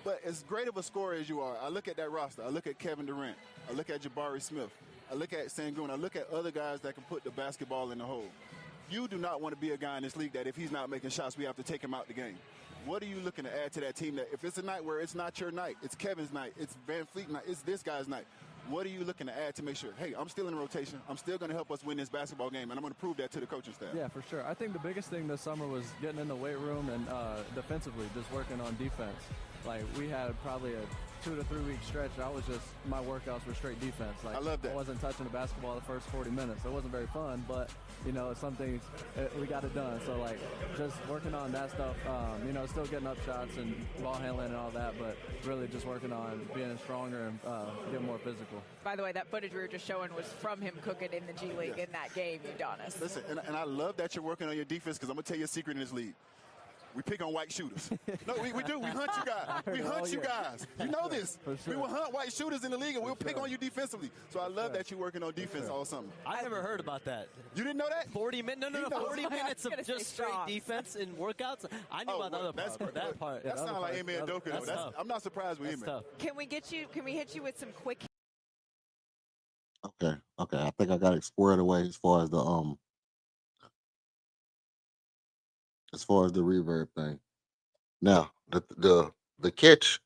But as great of a scorer as you are, I look at that roster. I look at Kevin Durant. I look at Jabari Smith. I look at Sengun. I look at other guys that can put the basketball in the hole. You do not want to be a guy in this league that if he's not making shots, we have to take him out the game. What are you looking to add to that team that if it's a night where it's not your night, it's Kevin's night, it's Van Fleet's night, it's this guy's night, what are you looking to add to make sure, hey, I'm still in the rotation, I'm still going to help us win this basketball game, and I'm going to prove that to the coaching staff? Yeah, for sure. I think the biggest thing this summer was getting in the weight room and defensively, just working on defense. Like, we had probably a 2 to 3 week stretch. My workouts were straight defense. Like, I love that. I wasn't touching the basketball the first 40 minutes. It wasn't very fun, but, it's something we got it done. So, like, just working on that stuff, still getting up shots and ball handling and all that, but really just working on being stronger and getting more physical. By the way, that footage we were just showing was from him cooking in the G League in that game, Udonis. Listen, and I love that you're working on your defense because I'm going to tell you a secret in this league. We pick on white shooters. No, we do. We hunt you guys. We hunt you guys. You know this. Sure. We will hunt white shooters in the league, and we'll pick on you defensively. So I love that you're working on defense all summer. I never heard about that. You didn't know that? 40 minutes? No, 40 minutes of just straight defense and workouts. I knew about the other part. That part. That sounds like Amen Doka. I'm not surprised with Amen. Can we hit you with some quick? Okay. I think I got it squared away as far as the reverb thing. Now, the catch.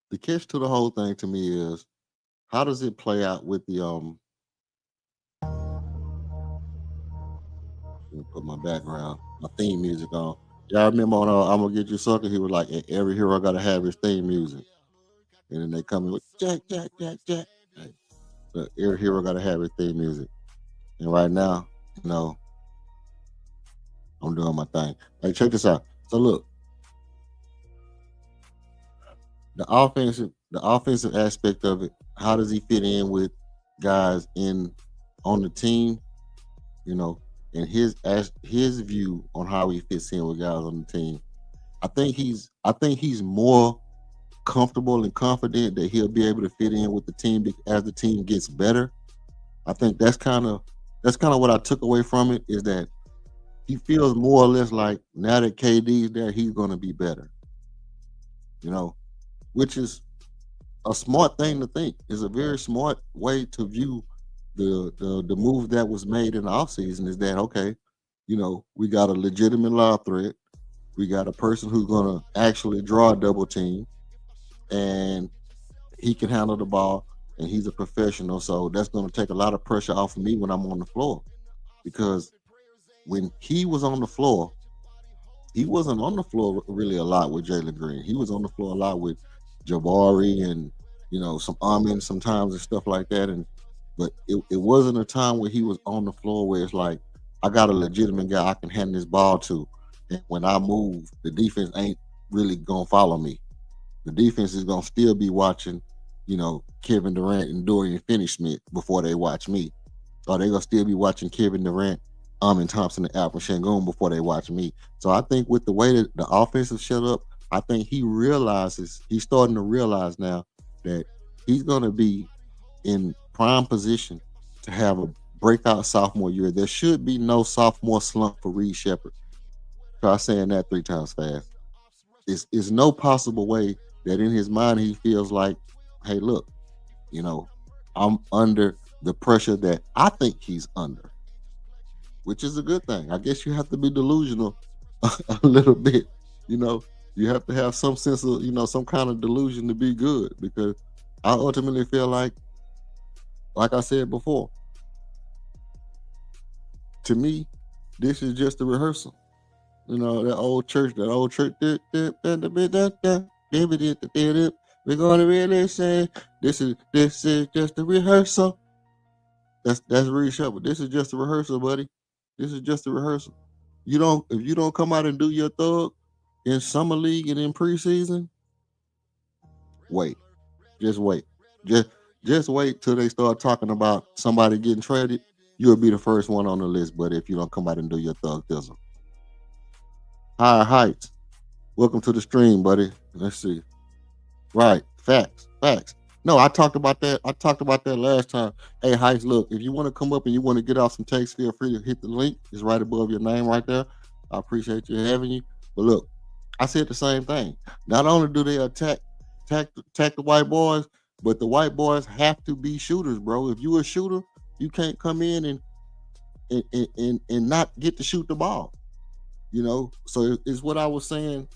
The catch to the whole thing to me is how does it play out with the put my background, my theme music on. Y'all remember on I'm gonna get you sucker? He was like, every hero gotta have his theme music, and then they come in with Jack, Jack, Jack, Jack. Hey, look, every hero gotta have his theme music. And right now, I'm doing my thing. Hey, check this out. So look, the offensive aspect of it. How does he fit in with guys on the team? You know, and his view on how he fits in with guys on the team. I think he's more comfortable and confident that he'll be able to fit in with the team as the team gets better. I think that's kind of what I took away from it is that he feels more or less like now that KD's there, he's going to be better. You know, which is a smart thing to think. Is a very smart way to view the move that was made in the offseason is that okay, we got a legitimate lob threat. We got a person who's gonna actually draw a double team and he can handle the ball and he's a professional. So that's gonna take a lot of pressure off of me when I'm on the floor. Because when he was on the floor, he wasn't on the floor really a lot with Jalen Green. He was on the floor a lot with Jabari and some Amin sometimes and stuff like that. But it wasn't a time where he was on the floor where it's like I got a legitimate guy I can hand this ball to, and when I move, the defense ain't really gonna follow me. The defense is gonna still be watching, Kevin Durant and Dorian Finney-Smith before they watch me, or they gonna still be watching Kevin Durant, Amin Thompson, and Alfred Şengün before they watch me. So I think with the way that the offense is set up, I think he's starting to realize now that he's going to be in prime position to have a breakout sophomore year. There should be no sophomore slump for Reed Sheppard. Try saying that 3 times fast. It's no possible way that in his mind he feels like, hey, look, I'm under the pressure that I think he's under, which is a good thing. I guess you have to be delusional a little bit. You have to have some sense of, some kind of delusion to be good, because I ultimately feel like I said before, to me, this is just a rehearsal. That old church, we're going to really say this is just a rehearsal. That's Reed Sheppard. This is just a rehearsal, buddy. This is just a rehearsal. If you don't come out and do your thug in summer league and in preseason, wait. Just wait. Just wait till they start talking about somebody getting traded. You'll be the first one on the list, buddy, if you don't come out and do your thug thizzle. Higher heights. Welcome to the stream, buddy. Let's see. Right. Facts. No, I talked about that. Last time. Hey, Heights, look, if you want to come up and you want to get off some takes, feel free to hit the link. It's right above your name right there. I appreciate you having you. But look, I said the same thing. Not only do they attack the white boys, but the white boys have to be shooters, bro. If you a shooter, you can't come in and not get to shoot the ball. So it's what I was saying.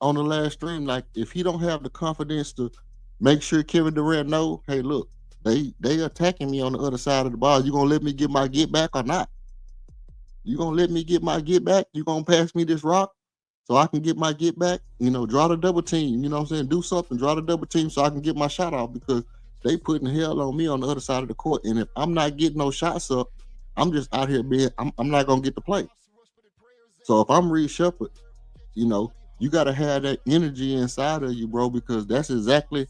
On the last stream, like if he don't have the confidence to make sure Kevin Durant know, hey, look, they attacking me on the other side of the ball. You gonna let me get my get back or not? You gonna let me get my get back? You gonna pass me this rock so I can get my get back? Draw the double team. You know what I'm saying? Do something. Draw the double team so I can get my shot off, because they putting hell on me on the other side of the court. And if I'm not getting no shots up, I'm just out here I'm not gonna get to play. So if I'm Reed Sheppard, you got to have that energy inside of you, bro, because that's exactly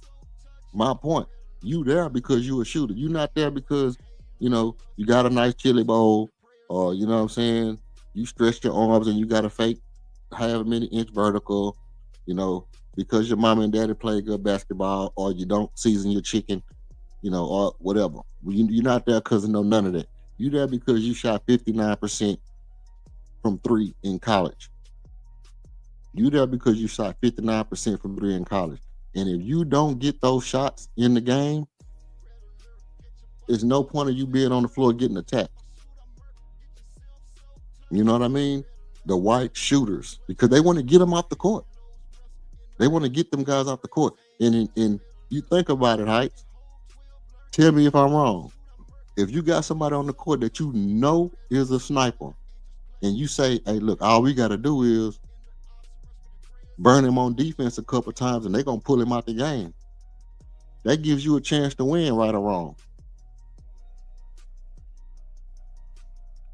my point. You there because you a shooter. You not there because, you got a nice chili bowl, or, you know what I'm saying, you stretched your arms and you got a fake however many inch vertical, because your mom and daddy play good basketball, or you don't season your chicken, or whatever. You're not there because of none of that. You there because you shot 59% from 3 in college. You there because you shot 59% from 3 in college. And if you don't get those shots in the game, there's no point of you being on the floor getting attacked. You know what I mean? The white shooters, because they want to get them off the court. They want to get them guys off the court. And you think about it, Heights. Tell me if I'm wrong. If you got somebody on the court that you know is a sniper, and you say, "Hey, look, all we got to do is burn him on defense a couple times, and they're gonna pull him out the game," that gives you a chance to win, right or wrong.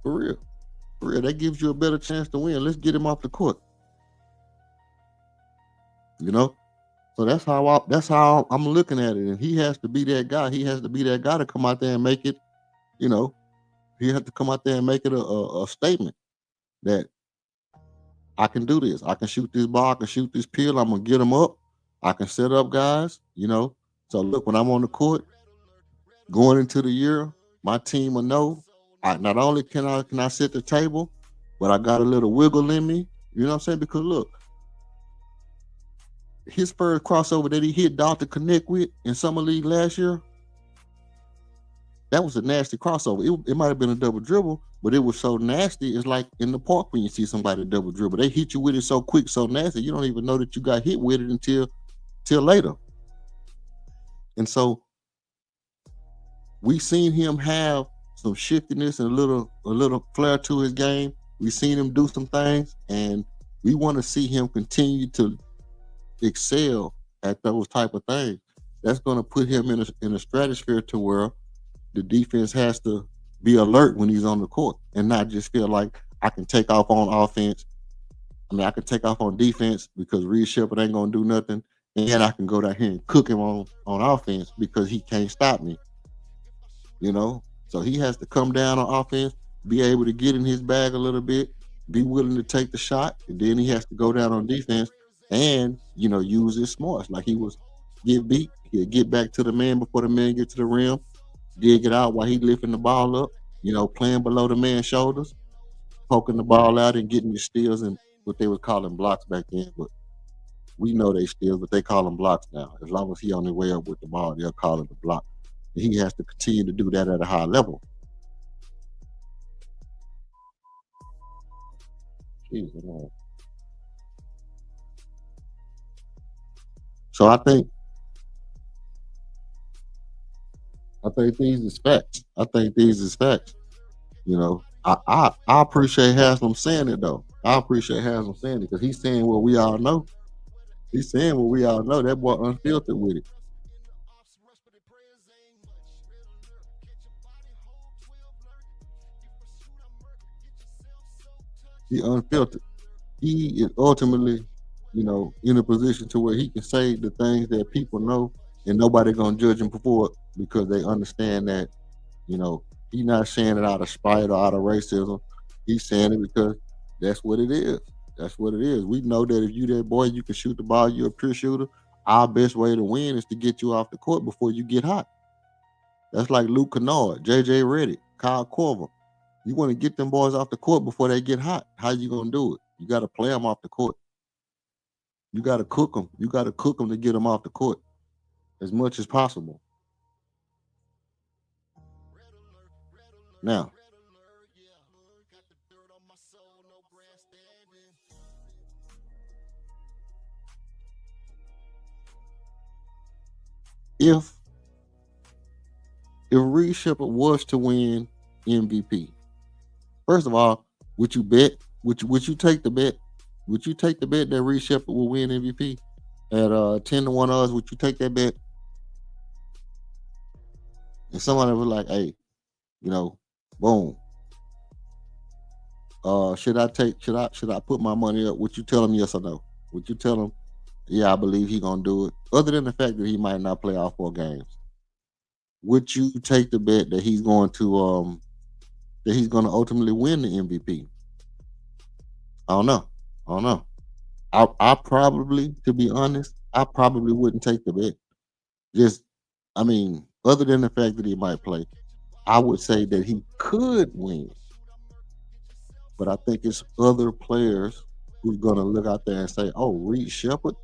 For real, for real, that gives you a better chance to win. Let's get him off the court. You know, so that's how I'm looking at it. And he has to be that guy. He has to be that guy to come out there and make it. You know, he has to come out there and make it a statement that I can do this. I can shoot this ball. I can shoot this peel. I'm gonna get them up. I can set up guys. You know. So look, when I'm on the court, going into the year, my team will know. Not only can I set the table, but I got a little wiggle in me. You know what I'm saying? Because look, his first crossover that he hit Dr. Connect with in Summer League last year, that was a nasty crossover. It might have been a double dribble, but it was so nasty. It's like in the park when you see somebody double dribble. They hit you with it so quick, so nasty, you don't even know that you got hit with it until later. And so we seen him have some shiftiness and a little flair to his game. We seen him do some things, and we want to see him continue to excel at those type of things. That's going to put him in a stratosphere to where the defense has to be alert when he's on the court and not just feel like I can take off on offense. I mean, I can take off on defense because Reed Sheppard ain't going to do nothing, and I can go down here and cook him on offense because he can't stop me. You know, so he has to come down on offense, be able to get in his bag a little bit, be willing to take the shot, and then he has to go down on defense and, you know, use his smarts. Like he was get beat, he'll get back to the man before the man get to the rim, dig it out while he lifting the ball up, you know, playing below the man's shoulders, poking the ball out and getting the steals and what they was calling blocks back then. But we know they steals, but they call them blocks now. As long as he on the way up with the ball, they'll call it a block. He has to continue to do that at a high level. Jesus, man. So I think these is facts. You know, I appreciate Haslam saying it though. I appreciate Haslam saying it because he's saying what we all know. He's saying what we all know. That boy unfiltered with it. He unfiltered. He is ultimately, you know, in a position to where he can say the things that people know and nobody gonna judge him for it because they understand that, you know, he's not saying it out of spite or out of racism. He's saying it because that's what it is. That's what it is. We know that if you that boy, you can shoot the ball, you're a pure shooter. Our best way to win is to get you off the court before you get hot. That's like Luke Kennard, JJ Redick, Kyle Korver. You want to get them boys off the court before they get hot. How you gonna do it? You got to play them off the court. You got to cook them. You got to cook them to get them off the court as much as possible. Now, if Reed Sheppard was to win MVP, first of all, would you bet? Would you take the bet? Would you take the bet that Reed Sheppard will win MVP at 10-1 odds? Would you take that bet? And somebody was like, "Hey, you know, boom. Should I put my money up?" Would you tell him yes or no? Would you tell him, yeah, I believe he's gonna do it? Other than the fact that he might not play all 4 games, would you take the bet that he's going to ultimately win the MVP? I don't know. I probably, to be honest, I probably wouldn't take the bet. Just, I mean, other than the fact that he might play, I would say that he could win. But I think it's other players who's gonna look out there and say, "Oh, Reed Sheppard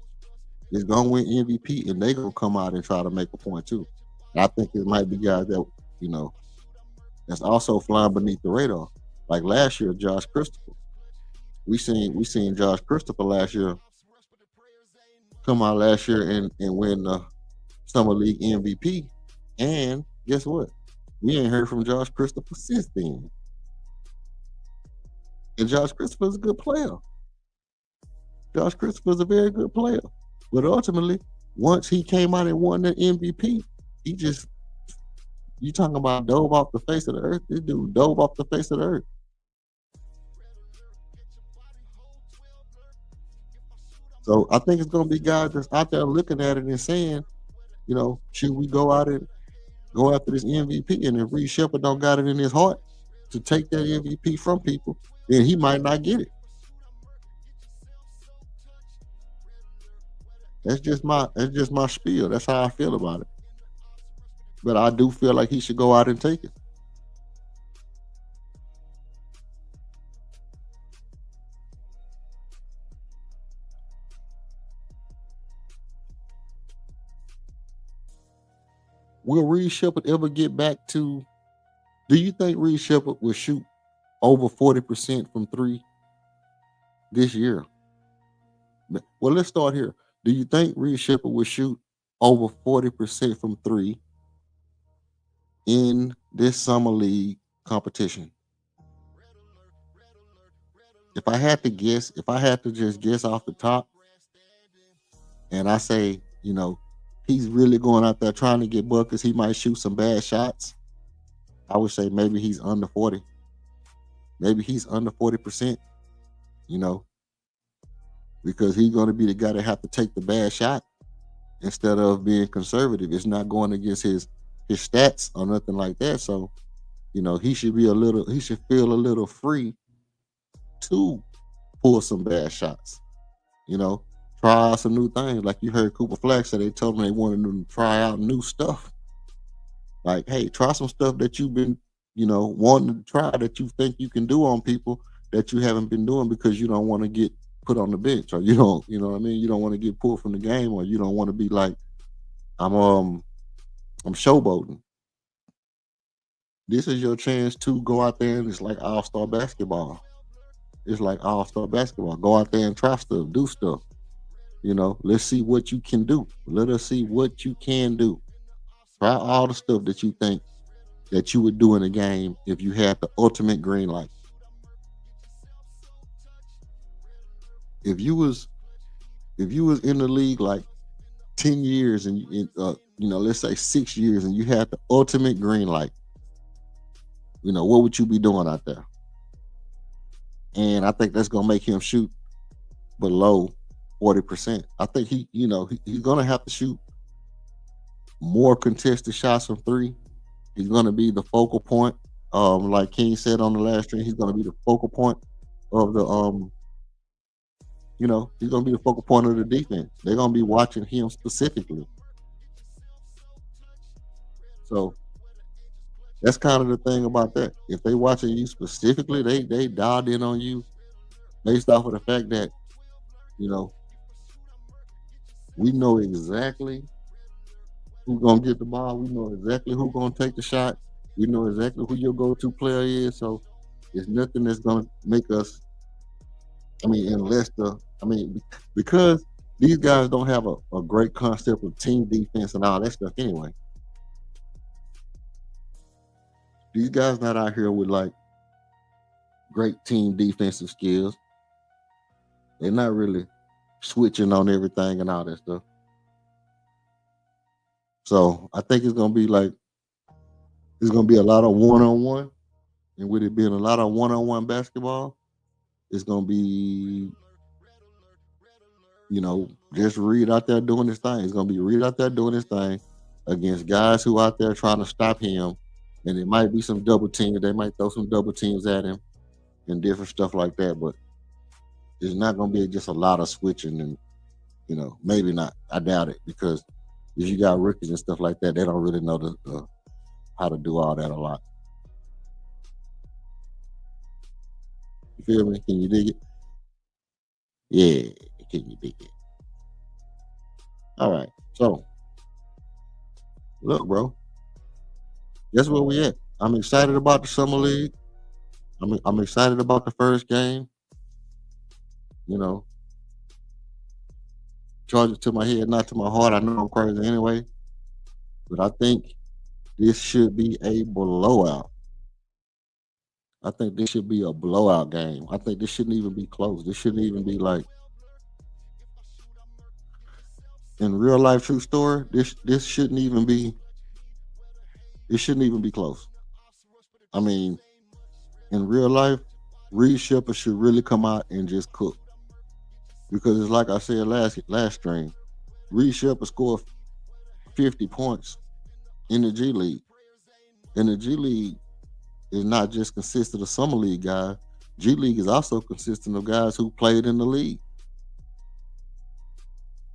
is gonna win MVP," and they're gonna come out and try to make a point too. And I think it might be guys that, you know, that's also flying beneath the radar. Like last year, Josh Christopher. We seen Josh Christopher last year come out last year and win the Summer League MVP. And guess what? We ain't heard from Josh Christopher since then. And Josh Christopher's a good player. Josh Christopher's a very good player. But ultimately, once he came out and won the MVP, he just, you talking about dove off the face of the earth? This dude dove off the face of the earth. So I think it's going to be guys that's out there looking at it and saying, should we go out and go after this MVP? And if Reed Sheppard don't got it in his heart to take that MVP from people, then he might not get it. That's just my spiel. That's how I feel about it. But I do feel like he should go out and take it. Will Reed Sheppard ever get back to? Do you think Reed Sheppard will shoot over 40% from three this year? Well, let's start here. Do you think Reed Sheppard will shoot over 40% from three in this summer league competition? If I had to guess, if I had to just guess off the top, and I say, he's really going out there trying to get buckets, he might shoot some bad shots, I would say maybe he's under 40. Maybe he's under 40%, because he's going to be the guy that have to take the bad shot instead of being conservative. It's not going against his stats or nothing like that. So, he should feel a little free to pull some bad shots, try out some new things. Like you heard Cooper Flack say, they told him they wanted him to try out new stuff. Like, hey, try some stuff that you've been, wanting to try, that you think you can do on people that you haven't been doing, because you don't want to get put on the bench, or you know what I mean? You don't want to get pulled from the game, or you don't want to be like, I'm showboating. This is your chance to go out there, and it's like all-star basketball. It's like all-star basketball. Go out there and try stuff, do stuff. Let's see what you can do. Let us see what you can do. Try all the stuff that you think that you would do in a game if you had the ultimate green light. If you was in the league like 10 years and let's say 6 years, and you had the ultimate green light, what would you be doing out there? And I think that's gonna make him shoot below 40%. I think he's gonna have to shoot more contested shots from three. He's gonna be the focal point. Like King said on the last stream, he's gonna be the focal point of the he's gonna be the focal point of the defense. They're gonna be watching him specifically. So that's kind of the thing about that. If they watching you specifically, they dialed in on you based off of the fact that, we know exactly who's gonna get the ball. We know exactly who's gonna take the shot. We know exactly who your go-to player is. So it's nothing that's gonna make us. Because these guys don't have a great concept of team defense and all that stuff anyway. These guys not out here with like great team defensive skills. They're not really switching on everything and all that stuff. So I think it's gonna be a lot of one-on-one, and with it being a lot of one-on-one basketball, it's gonna be, just Reed out there doing his thing. It's gonna be Reed out there doing his thing against guys who out there trying to stop him. And it might be some double teams. They might throw some double teams at him and different stuff like that. But it's not going to be just a lot of switching. And, maybe not. I doubt it, because if you got rookies and stuff like that, they don't really know how to do all that a lot. You feel me? Can you dig it? Yeah. Can you dig it? All right. So, look, bro. That's where we at. I'm excited about the summer league. I'm excited about the first game. Charge it to my head, not to my heart. I know I'm crazy anyway, but I think This should be a blowout. I think this should be a blowout game. I think this shouldn't even be close. This shouldn't even be like in real life true story. This shouldn't even be. It shouldn't even be close. I mean, in real life, Reed Sheppard should really come out and just cook because it's like I said last stream. Reed Sheppard scored 50 points in the G League. And the G League is not just consistent of summer league guys. G League is also consistent of guys who played in the league.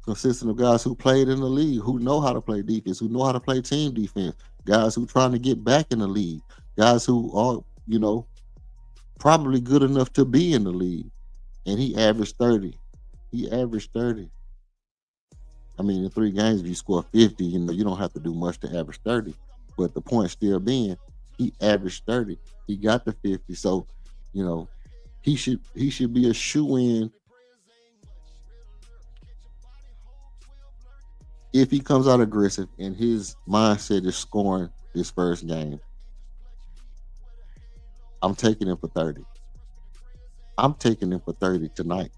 Consistent of guys who played in the league, who know how to play defense, who know how to play team defense, guys who trying to get back in the league, guys who are, probably good enough to be in the league. And he averaged 30. He averaged 30. I mean, in 3 games, if you score 50, you don't have to do much to average 30. But the point still being, he averaged 30. He got the 50. So, he should be a shoe-in if he comes out aggressive and his mindset is scoring his first game. I'm taking him for 30. I'm taking him for 30 tonight.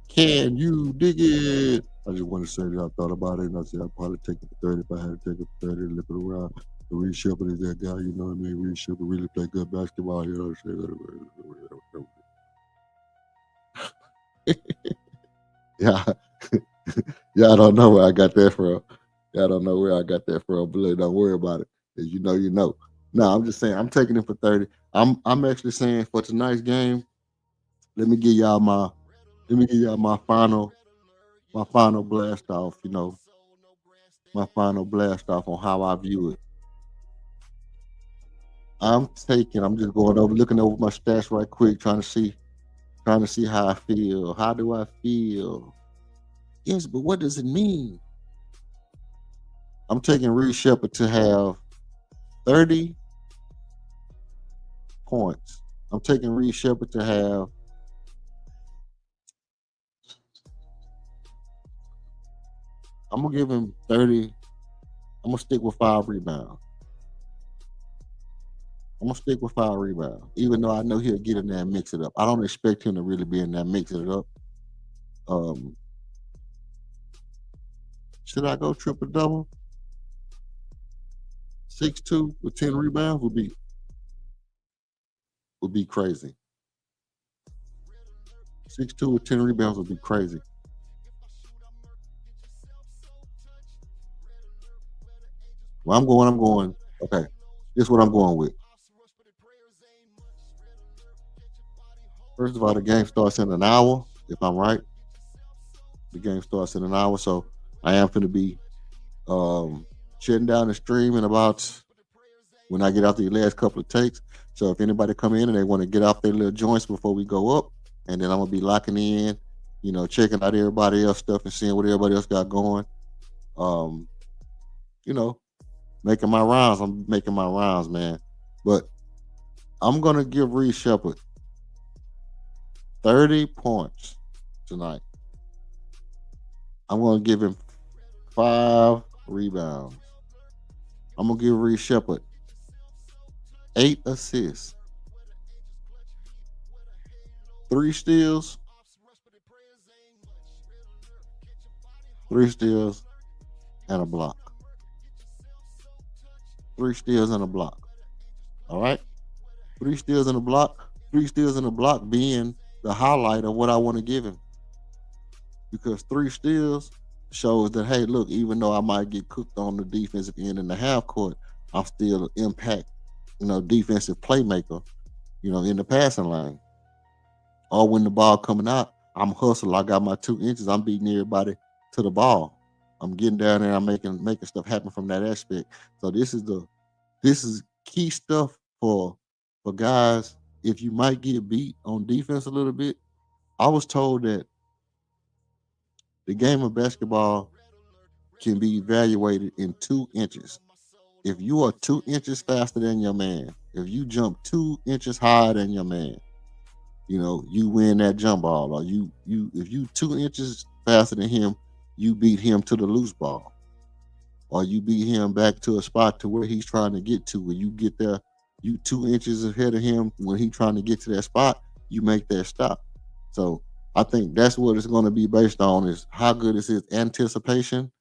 Can you dig it? I just want to say that I thought about it and I said I'd probably take it for 30 if I had to take it for 30 and look it around. Reed Sheppard is that guy, you know what I mean? Reed Sheppard really play good basketball, you know what I'm saying? Yeah. Yeah, I don't know where I got that from. Yeah, I don't know where I got that from, but don't worry about it. As you know. No, I'm just saying I'm taking it for 30. I'm actually saying for tonight's game, let me give y'all my final blast off, my final blast off on how I view it. I'm just going over, looking over my stats right quick, trying to see how I feel. How do I feel? Yes, but what does it mean? I'm taking Reed Sheppard to have 30 points. I'm taking Reed Sheppard to have I'm gonna give him 30. I'm gonna stick with 5 rebounds. Even though I know he'll get in there and mix it up. I don't expect him to really be in there mixing it up. Should I go triple double? 6'2" with 10 rebounds would be crazy. 6'2" with 10 rebounds would be crazy. Well, I'm going. Okay, this is what I'm going with. First of all, the game starts in an hour, if I'm right. The game starts in an hour, so I am going to be shutting down the stream in about when I get out the last couple of takes. So if anybody come in and they want to get off their little joints before we go up, and then I'm going to be locking in, checking out everybody else stuff and seeing what everybody else got going. Making my rounds. I'm making my rounds, man. But I'm going to give Reed Sheppard 30 points tonight. I'm going to give him 5 rebounds. I'm going to give Reed Sheppard 8 assists, 3 steals, 3 steals, and a block. 3 steals and a block. All right? 3 steals and a block. 3 steals and a block being the highlight of what I want to give him. Because 3 steals shows that, hey, look, even though I might get cooked on the defensive end in the half court, I'm still an impact, defensive playmaker, in the passing line. Or when the ball coming out, I'm hustling. I got my 2 inches. I'm beating everybody to the ball. I'm getting down there. I'm making stuff happen from that aspect. So this is key stuff for guys. If you might get beat on defense a little bit, I was told that the game of basketball can be evaluated in 2 inches. If you are 2 inches faster than your man, if you jump 2 inches higher than your man, you win that jump ball. Or if you 2 inches faster than him, you beat him to the loose ball. or you beat him back to a spot to where he's trying to get to. When you get there, you 2 inches ahead of him when he's trying to get to that spot, you make that stop. So I think that's what it's going to be based on, is how good is his anticipation,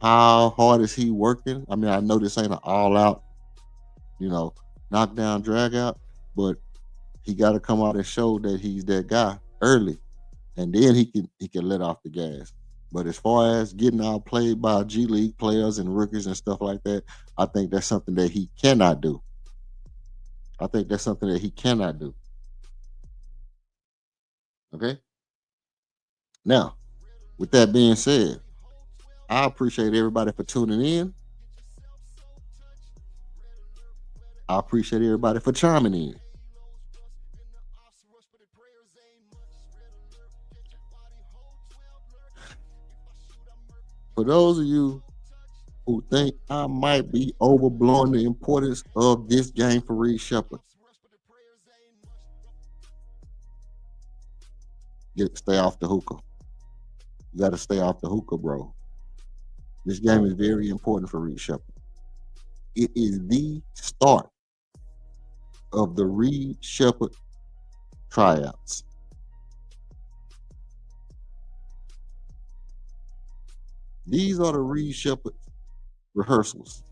how hard is he working. I mean, I know this ain't an all out, knockdown, drag out, but he got to come out and show that he's that guy early, and then he can let off the gas. But as far as getting outplayed by G League players and rookies and stuff like that, I think that's something that he cannot do. I think that's something that he cannot do. Okay. Now, with that being said, I appreciate everybody for tuning in. I appreciate everybody for chiming in. For those of you who think I might be overblowing the importance of this game for Reed Sheppard, stay off the hookah. You got to stay off the hookah, bro. This game is very important for Reed Sheppard. It is the start of the Reed Sheppard tryouts. These are the Reed Sheppard rehearsals.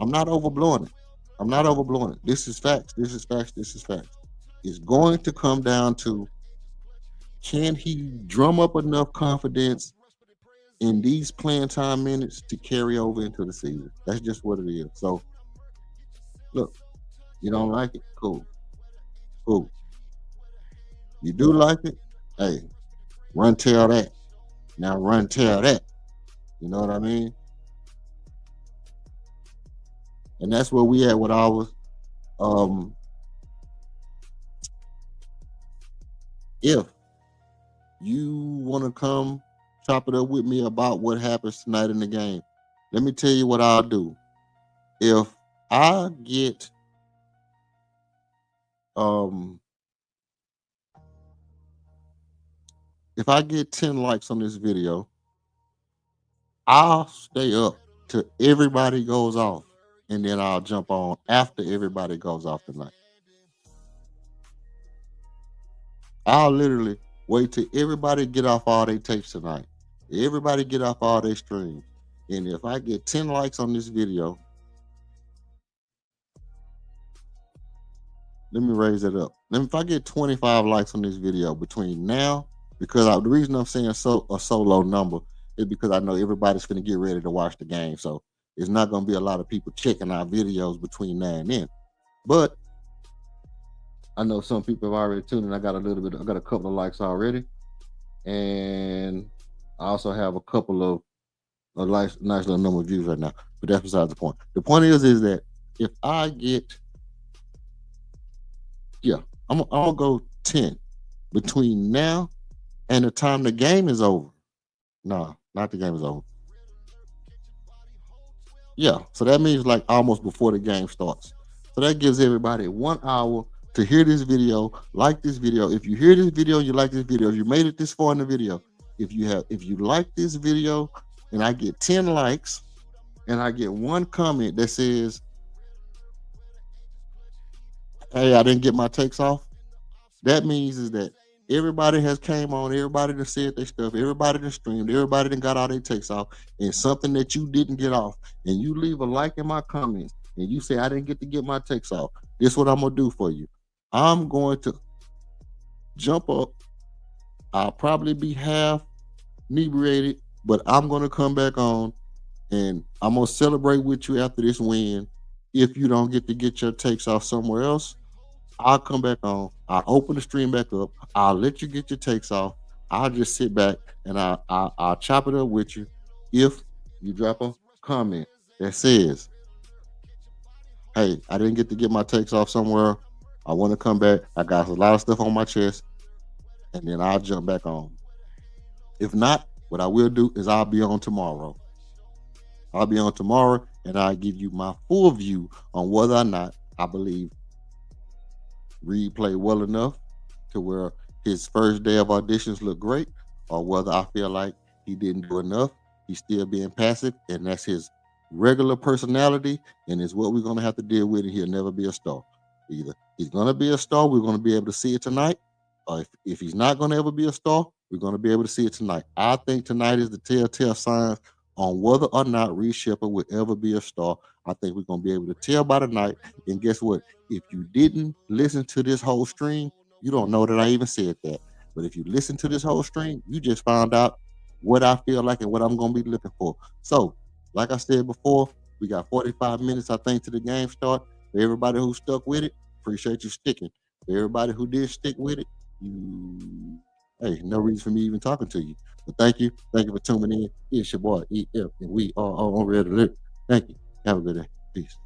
I'm not overblowing it. This is facts. It's going to come down to, can he drum up enough confidence in these playing time minutes to carry over into the season? That's just what it is. So, look, you don't like it? Cool. You do like it? Hey, run tell that. Now run tell that. You know what I mean? And that's where we at with ours. If you want to come chop it up with me about what happens tonight in the game, let me tell you what I'll do. If I get 10 likes on this video, I'll stay up till everybody goes off, and then I'll jump on after everybody goes off tonight. I'll literally wait till everybody get off all their tapes tonight. Everybody get off all their streams. And if I get 10 likes on this video, let me raise it up. Then if I get 25 likes on this video between now, because the reason I'm saying a solo number is because I know everybody's going to get ready to watch the game. So it's not going to be a lot of people checking our videos between now and then. But I know some people have already tuned in. I got a couple of likes already. And I also have a couple of nice little number of views right now. But that's besides the point. The point is that if I get, I'm gonna go 10 between now and the time the game is over. No, not the game is over. Yeah, so that means like almost before the game starts. So that gives everybody 1 hour to hear this video, like this video. If you hear this video, you like this video. If you made it this far in the video, if you like this video and I get 10 likes and I get one comment that says, hey, I didn't get my takes off, that means is that everybody has came on, everybody that said their stuff, everybody that streamed, everybody that got all their takes off, and something that you didn't get off, and you leave a like in my comments, and you say I didn't get my takes off. This is what I'm gonna do for you. I'm going to jump up. I'll probably be half inebriated, but I'm gonna come back on, and I'm gonna celebrate with you after this win. If you don't get your takes off somewhere else, I'll come back on. I'll open the stream back up. I'll let you get your takes off. I'll just sit back and I'll chop it up with you if you drop a comment that says, hey, I didn't get my takes off somewhere. I want to come back. I got a lot of stuff on my chest. And then I'll jump back on. If not, what I will do is I'll be on tomorrow. And I'll give you my full view on whether or not I believe Reed played well enough to where his first day of auditions looked great, or whether I feel like he didn't do enough He's still being passive, and that's his regular personality, and it's what we're going to have to deal with, and he'll never be a star. Either he's going to be a star, we're going to be able to see it tonight, or if he's not going to ever be a star, we're going to be able to see it tonight. I think tonight is the telltale sign on whether or not Reed Sheppard will ever be a star. I think we're going to be able to tell by tonight. And guess what? If you didn't listen to this whole stream, you don't know that I even said that. But if you listen to this whole stream, you just found out what I feel like and what I'm going to be looking for. So, like I said before, we got 45 minutes, I think, to the game start. For everybody who stuck with it, appreciate you sticking. For everybody who did stick with it, hey, no reason for me even talking to you. But thank you. Thank you for tuning in. It's your boy, EF, and we are on Red Alert. Thank you. Have a good day. Peace.